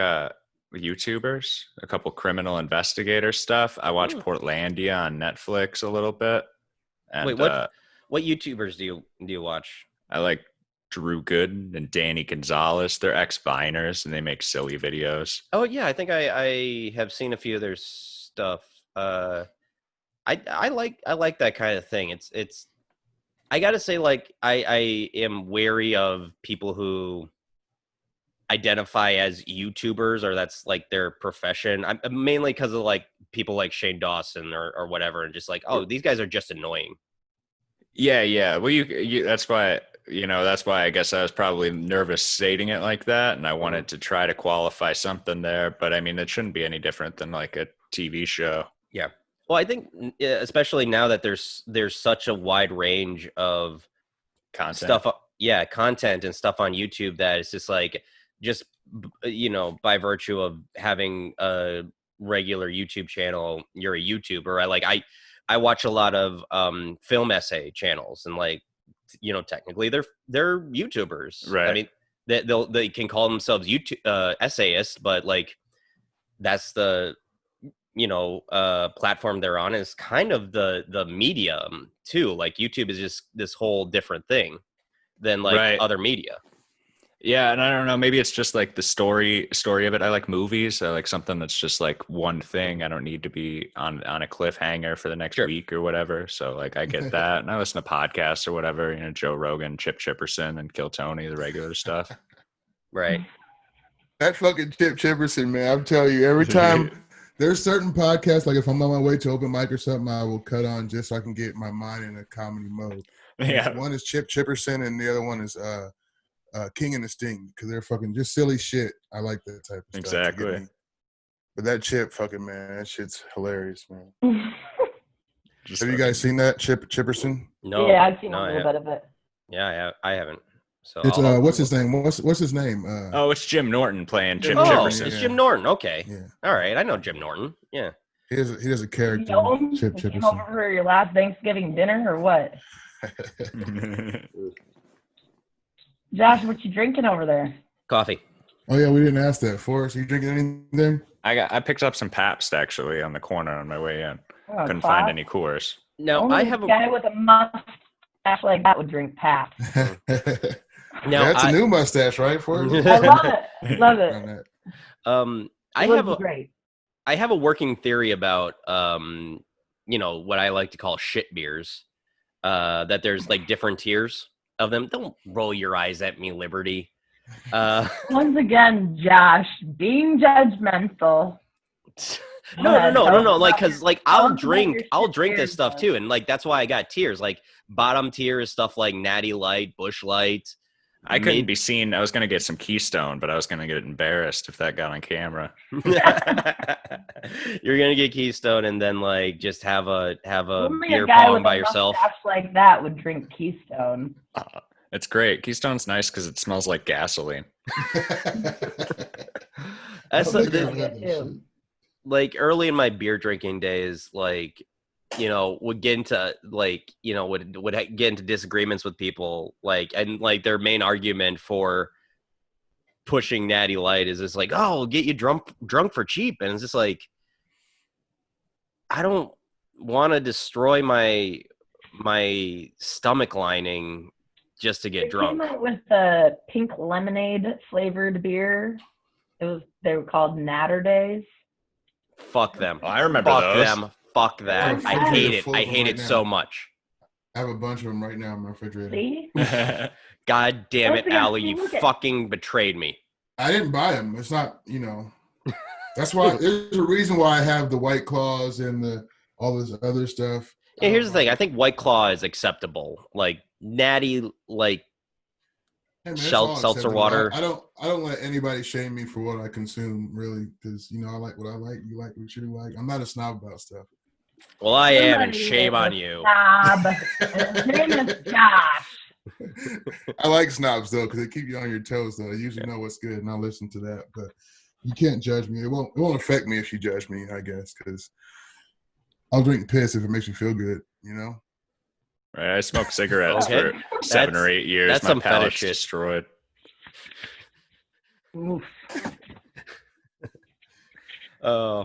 YouTubers, a couple criminal investigator stuff. I watch Portlandia on Netflix a little bit. And, wait, what YouTubers do you watch? I like Drew Gooden and Danny Gonzalez. They're ex-Viners and they make silly videos. Oh yeah, I think I have seen a few of their stuff. I like that kind of thing. It's I gotta say, like, I am wary of people who identify as YouTubers or that's like their profession. I'm mainly because of like people like Shane Dawson or whatever, and just like, oh, these guys are just annoying. Yeah. Well, you that's why I guess I was probably nervous stating it like that, and I wanted to try to qualify something there. But I mean, it shouldn't be any different than like a TV show. Yeah. Well, I think especially now that there's such a wide range of content stuff. content and stuff on YouTube that is just like, just, by virtue of having a regular YouTube channel, you're a YouTuber. I watch a lot of film essay channels, and like, technically they're YouTubers. Right. I mean, they can call themselves YouTube essayists, but like, that's the platform they're on, is kind of the medium too. Like, YouTube is just this whole different thing than like Right. other media. Yeah, and I don't know, maybe it's just like the story of it. I like movies. I like something that's just like one thing. I don't need to be on a cliffhanger for the next week or whatever. So like, I get that. And I listen to podcasts or whatever, Joe Rogan, Chip Chipperson, and Kill Tony, the regular stuff. Right. That fucking Chip Chipperson, man. I'm telling you, every time there's certain podcasts, like if I'm on my way to open mic or something, I will cut on just so I can get my mind in a comedy mode. Yeah. One is Chip Chipperson and the other one is King and the Sting, because they're fucking just silly shit. I like that type of stuff. Exactly. But that Chip fucking, man, that shit's hilarious, man. Just Have you guys seen that, Chipperson? No. Yeah, I've seen no, a little bit of it. Yeah, I haven't. So It's what's his name? What's his name? it's Jim Norton playing Chip Oh, Chipperson. it's Jim Norton. Okay. Yeah. All right. I know Jim Norton. Yeah. He does a character. You know him? Chip You came Chipperson. over for your last Thanksgiving dinner or what? Josh, what you drinking over there? Coffee. Oh yeah, we didn't ask that. Forrest, you drinking anything? I picked up some Pabst actually on the corner on my way in. Oh, Couldn't class. find any Coors. Now Only I a have guy with a mustache like that would drink Pabst. That's a new mustache, right, Forrest? I love it. Love it. Great. I have a working theory about what I like to call shit beers. That there's like different tiers of them. Don't roll your eyes at me, Liberty. Once again, Josh, being judgmental. No. Like, cause like I'll drink your shit this stuff beers, too, and like that's why I got tiers. Like, bottom tier is stuff like Natty Light, Bush Light. I couldn't be seen. I was going to get some Keystone, but I was going to get embarrassed if that got on camera. You're going to get Keystone and then like just have a Only beer a guy pong with by a yourself. mustache like that would drink Keystone. It's great. Keystone's nice because it smells like gasoline. That's Too. like early in my beer drinking days, like, would get into like, would get into disagreements with people, like, and like their main argument for pushing Natty Light is just like, oh, we'll get you drunk for cheap. And it's just like, I don't want to destroy my stomach lining just to get drunk. They came out with the pink lemonade flavored beer. They were called Natter Days. Fuck them. Oh, I remember Fuck those. them. Fuck that. I hate it. I hate it so much. I have a bunch of them right now in my refrigerator. See? God damn it, Don't forget, Allie, you look at- fucking betrayed me. I didn't buy them. It's not, That's why there's a reason why I have the White Claws and all this other stuff. Yeah, here's the thing. I think White Claw is acceptable. Like Natty, like Hey, man, it's all seltzer acceptable. water. I don't let anybody shame me for what I consume, really, because I like what I like. You like what you like. I'm not a snob about stuff. Well, I am, and Somebody shame is on a you. Snob. His name is Josh. I like snobs though, because they keep you on your toes. Though I usually know what's good, and I'll listen to that. But you can't judge me. It won't affect me if you judge me, I guess, because I'll drink piss if it makes me feel good. Right, I smoked cigarettes Okay. for 7 or 8 years. That's My some fetish palate's shit. destroyed. Oof. Oh,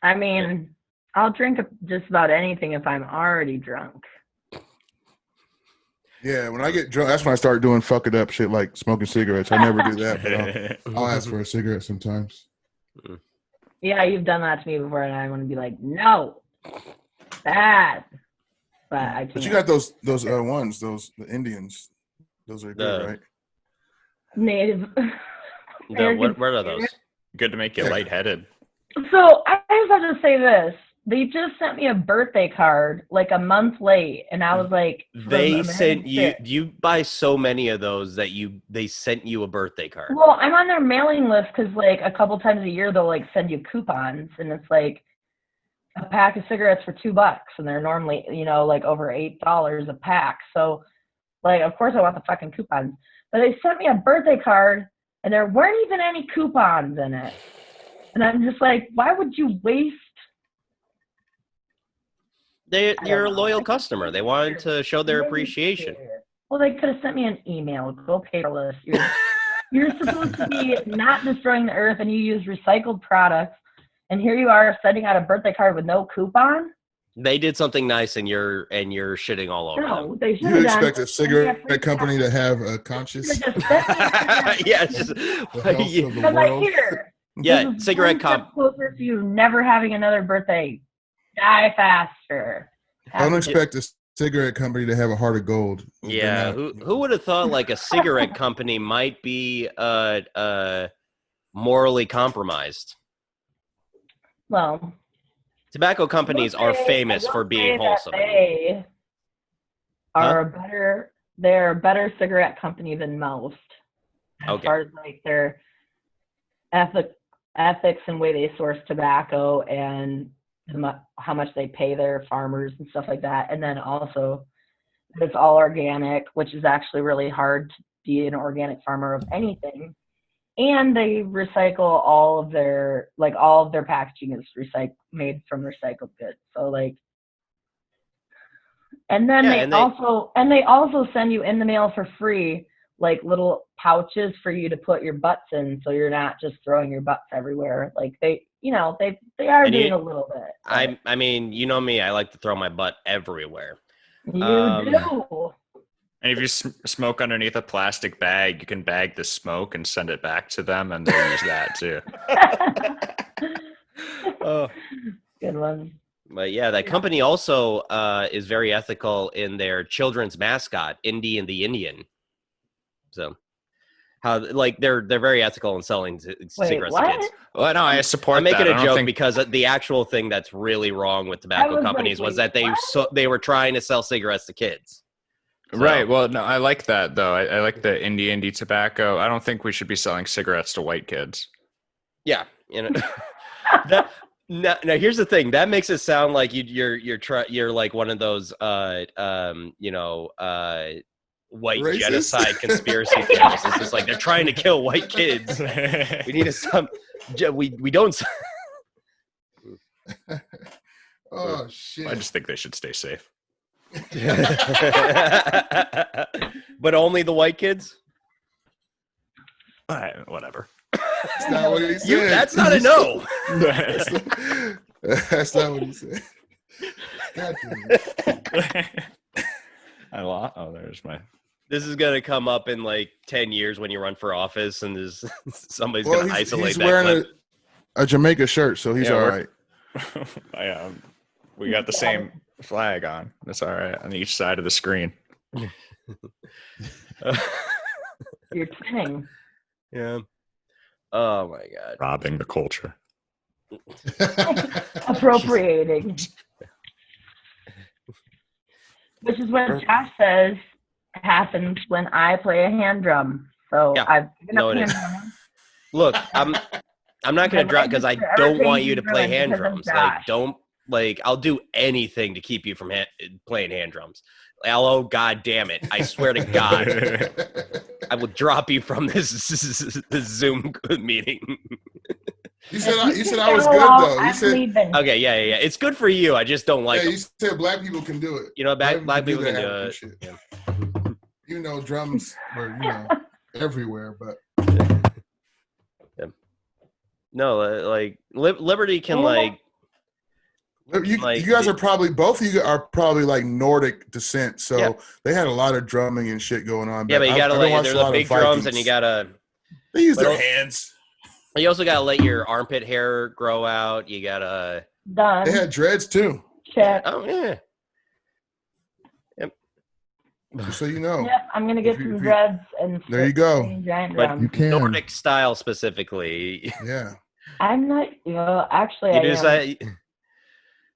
I mean, I'll drink just about anything if I'm already drunk. Yeah, when I get drunk, that's when I start doing fuck it up shit like smoking cigarettes. I never do that, but I'll ask for a cigarette sometimes. Yeah, you've done that to me before, and I want to be like, no, bad. But I can't. But you got those ones, the Indians. Those are good, right? Native. what are those? Good to make you Yeah. lightheaded. So I just have to say this. They just sent me a birthday card like a month late, and I was like, They from sent you. American You buy so many of those that they sent you a birthday card. Well, I'm on their mailing list because like a couple times a year they'll like send you coupons, and it's like a pack of cigarettes for $2, and they're normally like over $8 a pack. So Like, of course I want the fucking coupons. But they sent me a birthday card, and there weren't even any coupons in it. And I'm just like, why would you waste? You're a loyal customer. They wanted to show their appreciation. Well, they could have sent me an email. Go paperless. You're supposed to be not destroying the earth, and you use recycled products. And here you are sending out a birthday card with no coupon. They did something nice, and you're shitting all over them. They should You have expect done a cigarette company to have a conscious Yeah, it's just the health of the I'm like, world? here. yeah, This is cigarette one step comp. closer to you never having another birthday. Die faster. Don't expect a cigarette company to have a heart of gold. Yeah, who would have thought like a cigarette company might be morally compromised? Well, Tobacco companies are famous for being wholesome. They are they're a better cigarette company than most. As far as like their ethics and way they source tobacco and how much they pay their farmers and stuff like that. And then also it's all organic, which is actually really hard to be an organic farmer of anything. And they recycle all of their packaging is made from recycled goods. So like, and then they also send you in the mail for free, like little pouches for you to put your butts in. So you're not just throwing your butts everywhere. Like they are doing a little bit. I mean, you know me, I like to throw my butt everywhere. You do. And if you smoke underneath a plastic bag, you can bag the smoke and send it back to them, and they'll use that too. Oh, good one. But yeah, that company also is very ethical in their children's mascot, Indy and the Indian. So, how like they're very ethical in selling cigarettes to kids. Well, no, I support. I'm making that. a joke because the actual thing that's really wrong with tobacco companies was that they were trying to sell cigarettes to kids. So. Right. Well, no, I like that though. I like the indie tobacco. I don't think we should be selling cigarettes to white kids. Yeah, you know. Now, here's the thing. That makes it sound like you're like one of those white Racist? genocide conspiracy theorists. It's just like they're trying to kill white kids. We need to stop. We don't. Oh shit! I just think they should stay safe. But only the white kids? Whatever. That's not what he said. That's not a no. That's not what he said. God damn it. There's my. This is gonna come up in like 10 years when you run for office, and somebody's gonna isolate he's that. Wearing a Jamaica shirt, so he's all right. We got the same flag on. That's all right on each side of the screen. You're twinning. Yeah. Oh my god. Robbing the culture. Appropriating. Which is what Josh says happens when I play a hand drum. So yeah. I've given no, up it hand is. drumming. Look, I'm not gonna drop because I don't want you to play hand drums. Like I'll do anything to keep you from playing hand drums. Oh god damn it! I swear to God, I will drop you from this Zoom meeting. You said I was good though. You said okay, yeah. It's good for you. I just don't like. Yeah, you said black people can do it. You know, black people can do it. Yeah. You know, drums were everywhere, but yeah. No, like Liberty can You guys are probably both of you are probably like Nordic descent, so they had a lot of drumming and shit going on. Yeah, but you gotta they're the big drums, and you gotta. They use their hands. You also gotta let your armpit hair grow out. You gotta. Done. They had dreads too. Check. Oh yeah. Yep. So you know. Yep, I'm gonna get some dreads and. There you go. Giant but drums. You can. Nordic style specifically. Yeah. I'm not. Actually,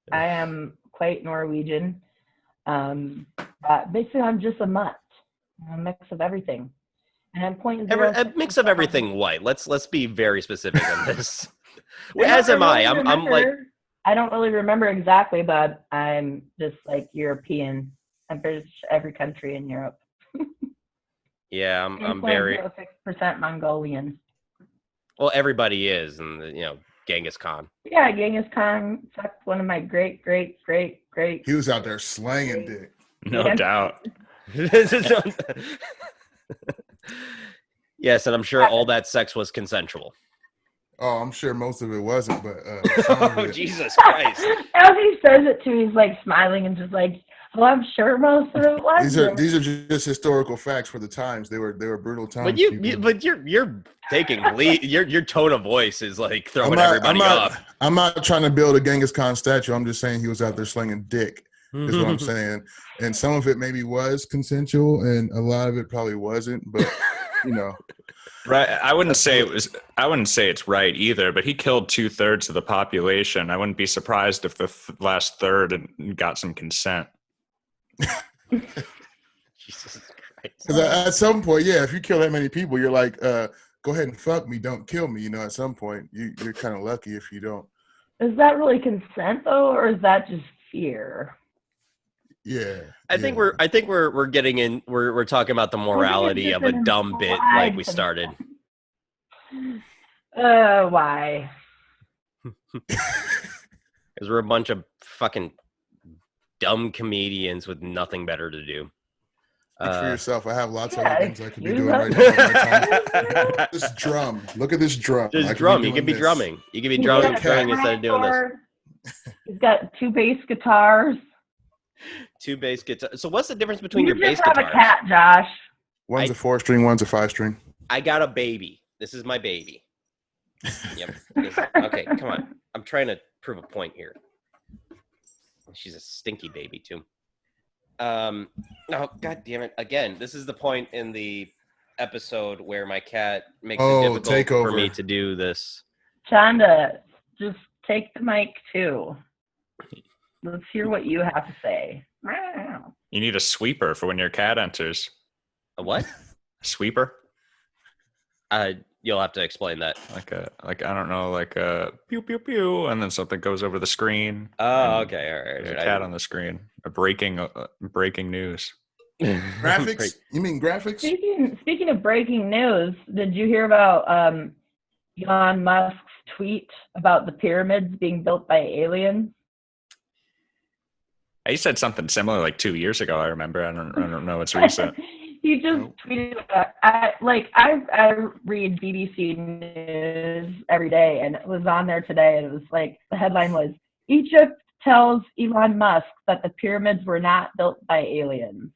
I am quite Norwegian. But basically, I'm just a mutt. A mix of everything. And I'm a mix of everything white. Let's be very specific on this. As am I. I'm like. I don't really remember exactly, but I'm just like European. I'm British every country in Europe. Yeah, I'm very 6% Mongolian. well. Everybody is, and Genghis Khan. Yeah, Genghis Khan sucked one of my great. He was out there slanging dick. No doubt. Yes, and I'm sure all that sex was consensual. Oh, I'm sure most of it wasn't, but some of Oh, it. Jesus Christ. As he says it too, he's like smiling and just like, well, I'm sure most of it was. These are just historical facts for the times. They were brutal times. But you're taking lead. Your tone of voice is like throwing everybody off. I'm not trying to build a Genghis Khan statue. I'm just saying he was out there slinging dick. Is what I'm saying. And some of it maybe was consensual, and a lot of it probably wasn't. But Right. I wouldn't say it's right either, but he killed 2/3 of the population. I wouldn't be surprised if the last third got some consent. Jesus Christ. Because at some point, yeah, if you kill that many people, you're like, go ahead and fuck me, don't kill me. At some point, you're kind of lucky if you don't. Is that really consent though, or is that just fear? Yeah. I think we're getting in. We're talking about the morality of a dumb bit like we started. Why? Because we're a bunch of fucking dumb comedians with nothing better to do. Speak for yourself. I have lots of other things I could be doing right now. This drum. Look at this drum. Just drum. You could be drumming. You could be drumming instead of doing this. He's got 2 bass guitars. 2 bass guitars. So what's the difference between your bass guitars? You guitars? just have a cat, Josh. One's a 4-string, one's a 5-string. I got a baby. This is my baby. Yep. Okay, come on. I'm trying to prove a point here. She's a stinky baby too. Oh, God damn it. Again, this is the point in the episode where my cat makes it difficult for me to do this. Chanda, just take the mic too. Let's hear what you have to say. You need a sweeper for when your cat enters. A what? Sweeper? You'll have to explain that. Like I don't know, like a pew pew pew, and then something goes over the screen. Oh, okay, all right. There's a cat on the screen. A breaking news. Graphics? You mean graphics? Speaking of breaking news, did you hear about Elon Musk's tweet about the pyramids being built by aliens? He said something similar like 2 years ago. I remember. I don't know. It's recent. He just tweeted. I read BBC News every day, and it was on there today. And it was like the headline was Egypt tells Elon Musk that the pyramids were not built by aliens.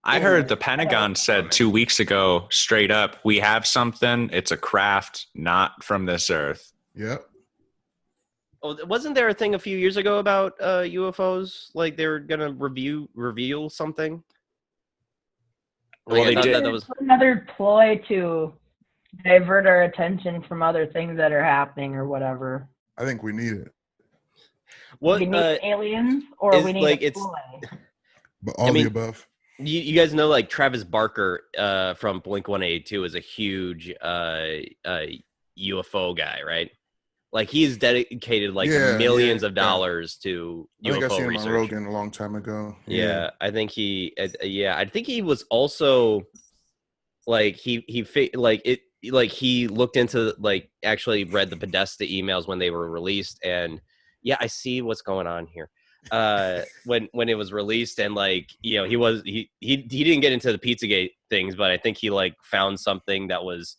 I heard the Pentagon said 2 weeks ago, straight up, we have something. It's a craft not from this earth. Yep. Oh, wasn't there a thing a few years ago about UFOs? Like they were gonna reveal something. Well, they did. That was another ploy to divert our attention from other things that are happening or whatever. I think we need it. What we need aliens, or we need a ploy. But all the above. You guys know, like Travis Barker from Blink-182 is a huge UFO guy, right? Like he's dedicated millions of dollars to UFO research. I think I seen him on Rogan a long time ago. Yeah, I think he. I think he was also like he looked into actually read the Podesta emails when they were released, and yeah, I see what's going on here. When it was released, and he didn't get into the Pizzagate things, but I think he found something that was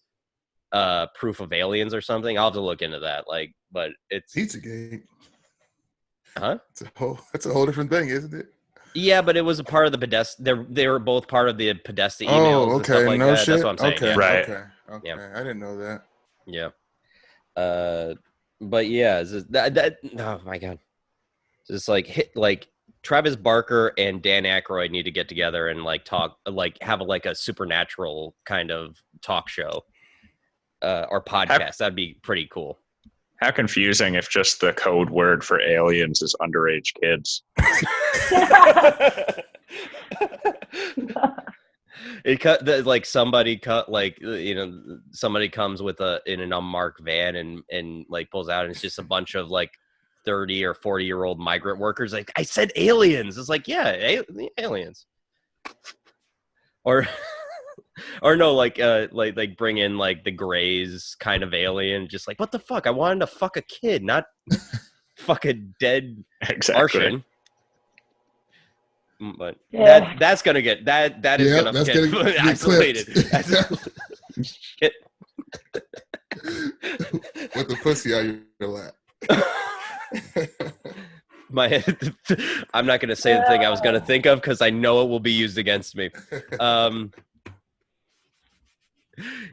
proof of aliens or something. I'll have to look into that. But it's Pizzagate. Huh? That's a whole different thing, isn't it? Yeah, but it was a part of the Podesta. They were both part of the Podesta emails. Oh, okay. And stuff like that. Shit. That's what I'm saying. Okay, yeah. Right. Okay. Yeah. I didn't know that. Yeah. But yeah, that. Oh my God. It's like Travis Barker and Dan Aykroyd need to get together and talk, have a supernatural kind of talk show. Or podcast. That'd be pretty cool. How confusing if just the code word for aliens is underage kids. Somebody comes with in an unmarked van and pulls out, and it's just a bunch of 30 or 40-year-old migrant workers. I said aliens. It's yeah, aliens. or or no, like bring in like the Greys kind of alien, just like what the fuck? I wanted to fuck a kid, not fuck a dead Exactly. Martian. But Yeah. that's gonna get that is gonna that's get gonna isolated. Shit. With the pussy on your lap. I'm not gonna say the thing I was gonna think of because I know it will be used against me.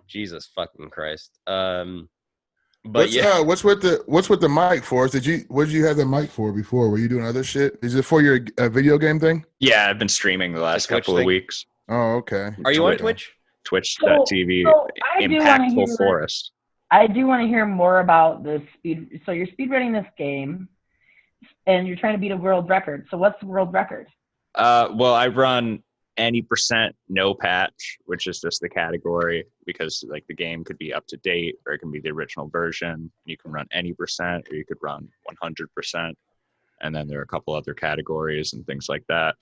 Jesus fucking Christ. But what's with the mic for? What did you have the mic for before? Were you doing other shit? Is it for your video game thing? Yeah, I've been streaming the last couple of weeks. Oh, okay. Are you on Twitch? Twitch.tv. Impactful Forest. I do want to hear more about the speed. So you're speedrunning this game, and you're trying to beat a world record. So what's the world record? Well, I run any % no patch, which is just the category, because like the game could be up to date or it can be the original version. You can run any % or you could run 100%. And then there are a couple other categories and things like that.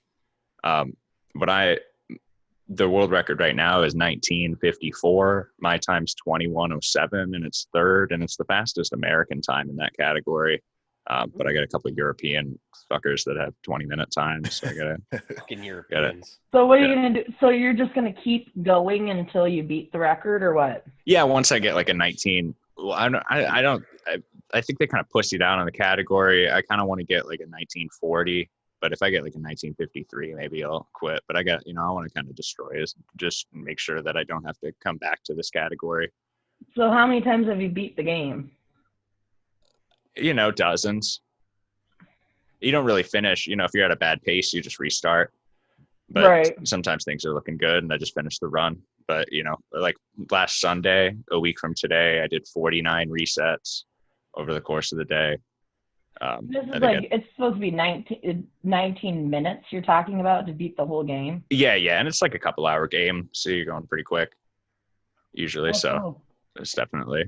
The world record right now is 1954. My time's 21:07, and it's third, and it's the fastest American time in that category. But I got a couple of European fuckers that have 20-minute times. So I gotta fucking Europeans. So what are you gonna do? So you're just gonna keep going until you beat the record, or what? Yeah, once I get like a 19. Well, I think they kind of pussy down on the category. I kind of want to get like a 1940. But if I get like a 1953, maybe I'll quit. But I want to kind of destroy it, just make sure that I don't have to come back to this category. So how many times have you beat the game? Dozens. You don't really finish. If you're at a bad pace, you just restart. But right. Sometimes things are looking good, and I just finished the run. But, like last Sunday, a week from today, I did 49 resets over the course of the day. This is it's supposed to be 19 minutes you're talking about to beat the whole game? Yeah, and it's like a couple-hour game, so you're going pretty quick, usually. So it's definitely.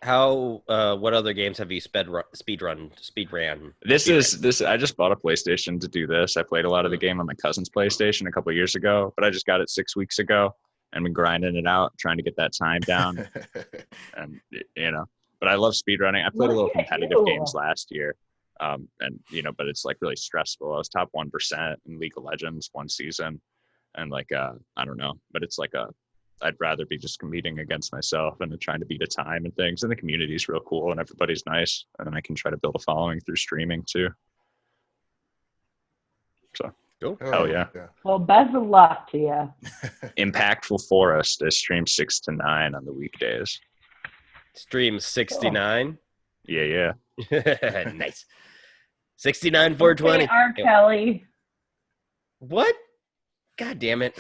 How? What other games have you speedran? This. I just bought a PlayStation to do this. I played a lot of the game on my cousin's PlayStation a couple of years ago, but I just got it 6 weeks ago and been grinding it out, trying to get that time down. And but I love speedrunning. I played a little competitive games last year. But it's like really stressful. I was top 1% in League of Legends one season, and I don't know, but it's like I'd rather be just competing against myself and trying to beat a time and things. And the community's real cool and everybody's nice, and then I can try to build a following through streaming too. So cool. Hell yeah. Well, best of luck to you. Impactful Forest is streamed 6 to 9 on the weekdays. Stream 69. Yeah. Nice. 69 420. Okay, R. Kelly. What? God damn it.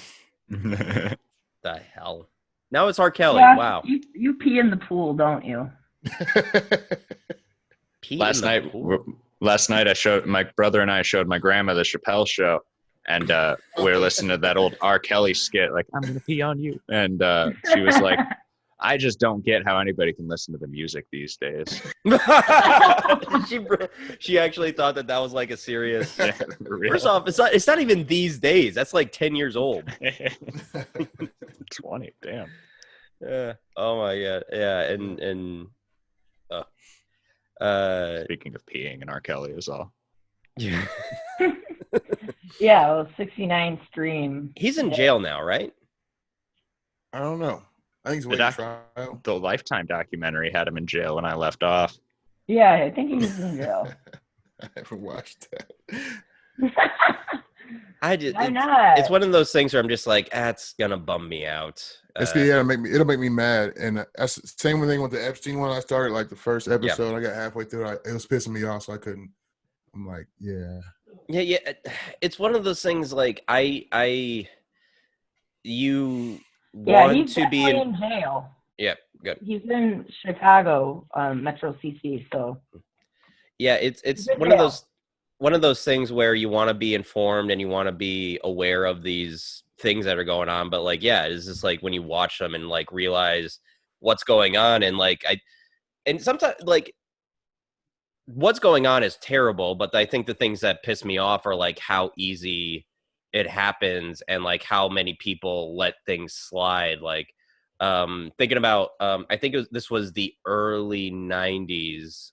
The hell. Now it's R. Kelly. Yeah, wow. You pee in the pool, don't you? Last night, my brother and I showed my grandma the Chappelle show, and we were listening to that old R. Kelly skit, like, I'm going to pee on you. And she was like, I just don't get how anybody can listen to the music these days. She actually thought that was like a serious. Yeah, first off, it's not even these days. That's like 10 years old. 20, damn. Yeah. Oh my god. Yeah. And speaking of peeing, and R. Kelly is all. Yeah. Yeah, well, 69 stream. He's in jail now, right? I don't know. I think he's waiting trial. The Lifetime documentary had him in jail when I left off. Yeah, I think he's in jail. I haven't watched that. Why not? It's one of those things where I'm just like, that's gonna bum me out. It'll make me mad. And that's the same thing with the Epstein one. I started like the first episode. I got halfway through it. It was pissing me off, so I couldn't. I'm like, yeah. It's one of those things like you yeah, want he's to be in jail. Yeah, good. He's in Chicago, Metro CC. So yeah, it's one of those things where you want to be informed and you want to be aware of these things that are going on, but like, yeah, it's just like when you watch them and like realize what's going on, and like and sometimes like what's going on is terrible, but I think the things that piss me off are like how easy it happens and like how many people let things slide. Like thinking about I think this was the early 90s.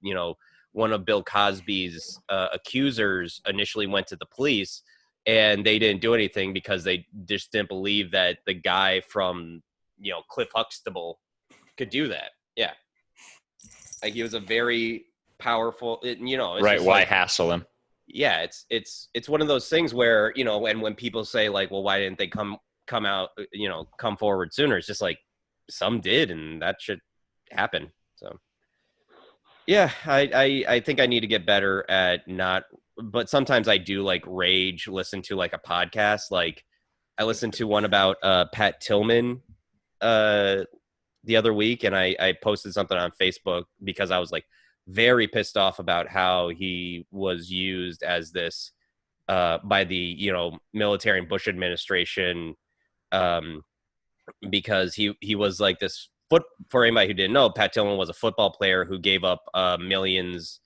You know, one of Bill Cosby's accusers initially went to the police and they didn't do anything because they just didn't believe that the guy from, you know, Cliff Huxtable could do that. Yeah. Like he was a very powerful, you know, it's Right. just Why like, hassle him? yeah, it's one of those things where, you know, and when people say like, well, why didn't they come out, you know, come forward sooner? It's just like some did, and that should happen. So yeah, I think I need to get better at not, but sometimes I do like rage listen to like a podcast. Like I listened to one about Pat Tillman the other week, and I posted something on Facebook because I was like very pissed off about how he was used as this by the, you know, military and Bush administration, because he was like this for anybody who didn't know, Pat Tillman was a football player who gave up millions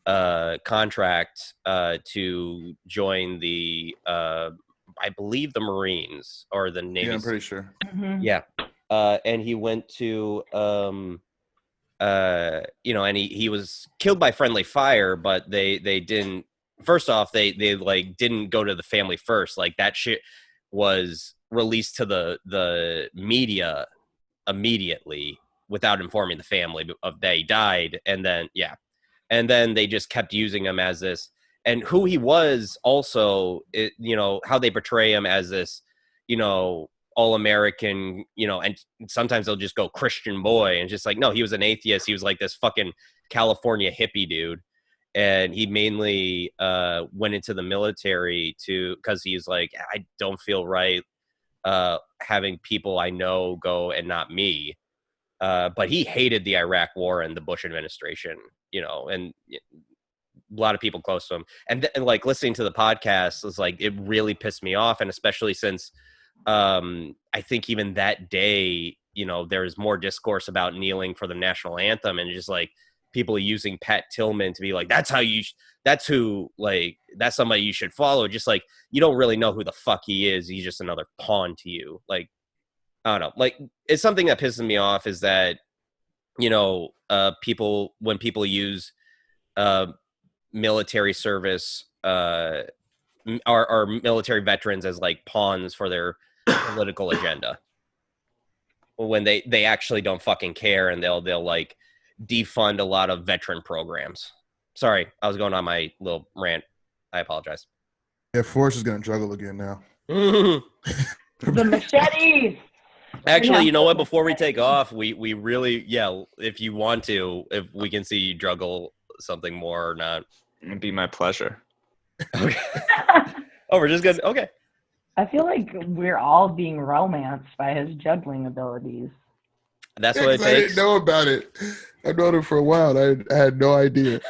contract to join the I believe the Marines or the Navy. Yeah, I'm pretty sure. Mhm. Yeah. And he went to you know, and he was killed by friendly fire, but they didn't, first off, they like didn't go to the family first. Like that shit was released to the media immediately without informing the family of that he died. And then and then they just kept using him as this, and who he was also, you know, how they portray him as this, you know, all-American, you know, and sometimes they'll just go Christian boy, and just like, no, he was an atheist. He was like this fucking California hippie dude. And he mainly went into the military because he's like, I don't feel right having people I know go and not me. But he hated the Iraq war and the Bush administration, you know, and a lot of people close to him. And like listening to the podcast was like, it really pissed me off. And especially since I think even that day, you know, there's more discourse about kneeling for the national anthem, and just like people using Pat Tillman to be like, that's somebody you should follow. Just like, you don't really know who the fuck he is. He's just another pawn to you. Like, I don't know. Like, it's something that pisses me off is that, you know, when people use military service our military veterans as like pawns for their political agenda, when they actually don't fucking care, and they'll like defund a lot of veteran programs. Sorry, I was going on my little rant. I apologize. Yeah, Forrest is gonna juggle again now. The machetes. Actually, you know what? Before we take off, we really, yeah, if you want to, if we can see you juggle something more or not. It'd be my pleasure. Okay. Oh, we're just good. Okay. I feel like we're all being romanced by his juggling abilities. That's what it I takes. didn't know about it. I've known him for a while. I had no idea.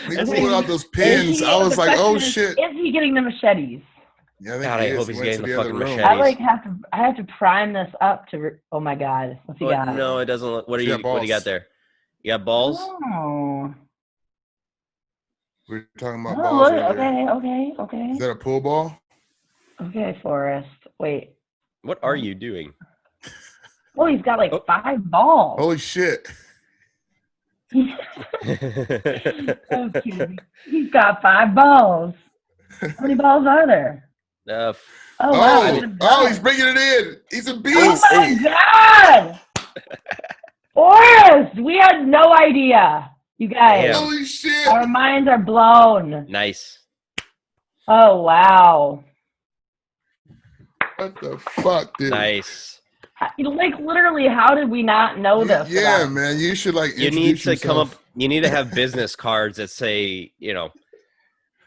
He pulled out those pins. I was like, "Oh shit!" Is he getting the machetes? Yeah, God, I hope he's getting the fucking machete. I have to prime this up to. Oh my god! What's he got? No, it doesn't look. What do you got there? You got balls? Oh. We're talking about balls. Okay. Is that a pool ball? Okay, Forrest. Wait. What are you doing? Well, he's got like 5 balls. Holy shit! Okay. He's got 5 balls. How many balls are there? Wow. Oh, he's bringing it in. He's a beast. Oh my god! Forrest, we had no idea. You guys, Damn. Holy shit! our minds are blown. Nice. Oh wow! What the fuck, dude? Nice. Like literally, how did we not know this? Yeah, man. You should like. You need to yourself. come up. You need to have business cards that say, you know,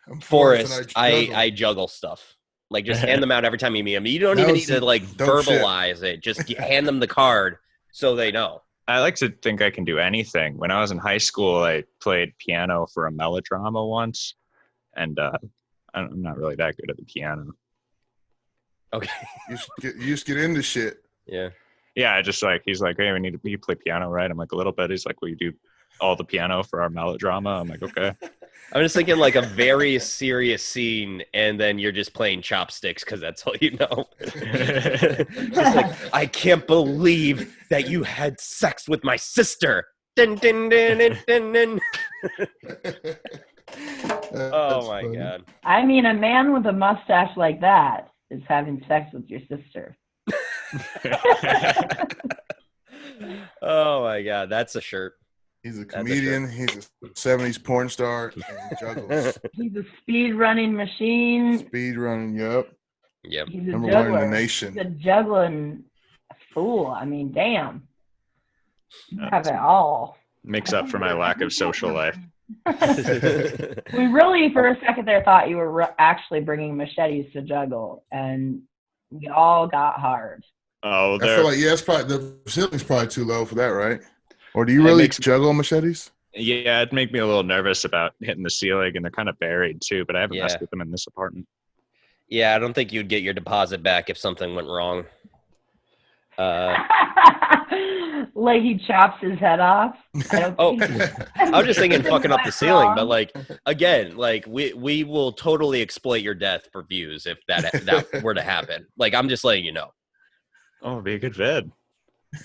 I'm Forrest, and I juggle stuff. Like, just hand them out every time you meet them. You don't That even was need to like some dope verbalize it. Just hand them the card so they know. I like to think I can do anything. When I was in high school, I played piano for a melodrama once, and I'm not really that good at the piano. Okay. You just get into shit. Yeah. Yeah, I just like, he's like, hey, you play piano, right? I'm like, a little bit. He's like, will you do all the piano for our melodrama? I'm like, okay. I'm just thinking like a very serious scene, and then you're just playing chopsticks because that's all you know. Just like, I can't believe that you had sex with my sister. Dun, dun, dun, dun, dun, dun. Oh my God. I mean, a man with a mustache like that is having sex with your sister. Oh my God, that's a shirt. He's a comedian. He's a 70s porn star. And he juggles. He's a speed running machine. Speed running, yep. Yep. He's a Number juggler. one in the nation. He's a juggling fool. I mean, damn. You have it all. Makes up for my lack of social life. We really, for a second there, thought you were actually bringing machetes to juggle, and we all got hard. Oh, I feel like, it's probably, the ceiling's probably too low for that, right? Or do you really juggle machetes? Yeah, it'd make me a little nervous about hitting the ceiling, and they're kind of buried too, but I haven't messed with them in this apartment. Yeah, I don't think you'd get your deposit back if something went wrong. Like he chops his head off. I was just thinking fucking up the ceiling, but like, again, like we will totally exploit your death for views if that were to happen. Like, I'm just letting you know. Oh, it'd be a good vid.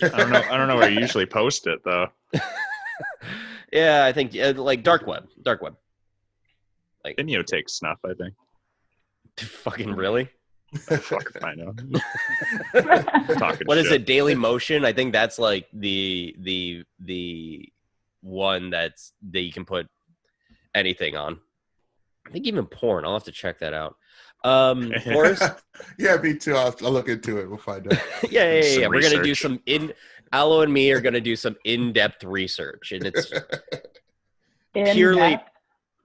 I don't know where you usually post it though. Yeah, I think like dark web. Like Vimeo takes snuff, I think. Fucking really? Fuck if I know. What is it? Daily Motion? I think that's like the one that you can put anything on. I think even porn. I'll have to check that out. Forrest? Yeah, me too. I'll look into it. We'll find out. Yeah. We're gonna do some Aloe and me are gonna do some in-depth research, and it's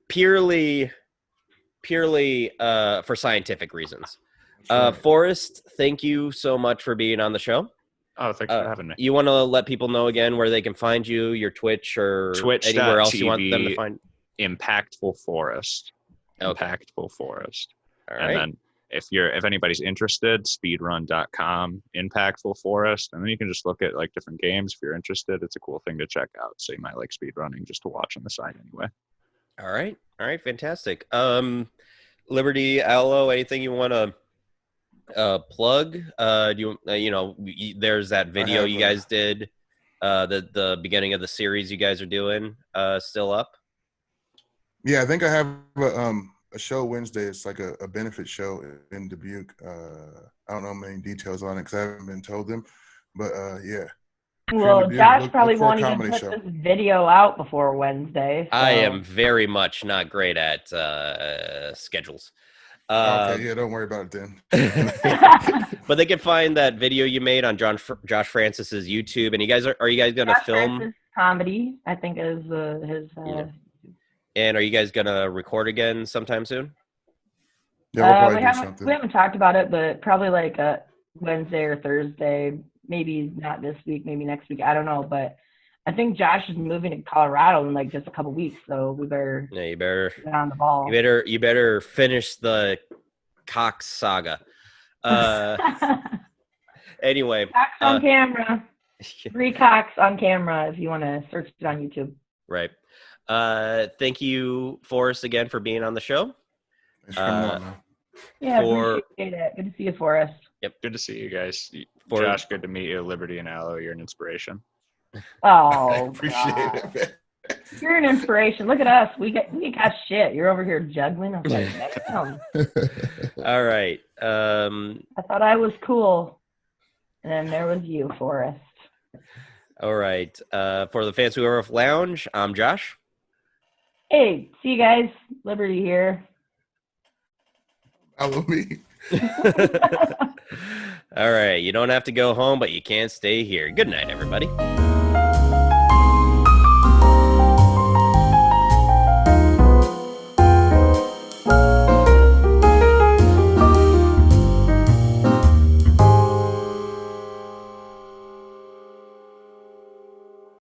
purely for scientific reasons. Forrest, thank you so much for being on the show. Oh, thanks for having me. You want to let people know again where they can find you, your Twitch or anywhere else you want them to find? Impactful Forest. Okay. Impactful Forest. All right. And then if anybody's interested, speedrun.com, Impactful Forest, and then you can just look at like different games if you're interested. It's a cool thing to check out. So you might like speedrunning just to watch on the side anyway. All right, fantastic. Liberty, Aloe, anything you want to plug? Do you there's that video you guys did, the beginning of the series you guys are doing, still up? Yeah, I think I have a show Wednesday. It's like a benefit show in Dubuque. I don't know many details on it because I haven't been told them, but yeah. Well, Josh probably won't even put this video out before Wednesday. So. I am very much not great at schedules. Okay, yeah, don't worry about it then. But they can find that video you made on Josh Francis's YouTube, and you guys are you guys gonna film Francis comedy? I think is his. And are you guys gonna record again sometime soon? Yeah, we haven't talked about it, but probably like Wednesday or Thursday. Maybe not this week, maybe next week. I don't know, but I think Josh is moving to Colorado in like just a couple weeks, so we better. Yeah, you better get on the ball. You better finish the Cox saga. Anyway, Cox on camera. 3 Cox on camera. If you want to search it on YouTube. Right. Thank you, Forrest, again for being on the show. Yeah, appreciate it. Good to see you, Forrest. Yep, good to see you guys. Josh, good to meet you. Liberty and Aloe, you're an inspiration. Oh, appreciate it. You're an inspiration. Look at us. We got shit. You're over here juggling. I was like, damn. All right. I thought I was cool, and then there was you, Forrest. All right. For the Fancy Werewolf Lounge, I'm Josh. Hey, see you guys. Liberty here. Follow me. All right. You don't have to go home, but you can't stay here. Good night, everybody.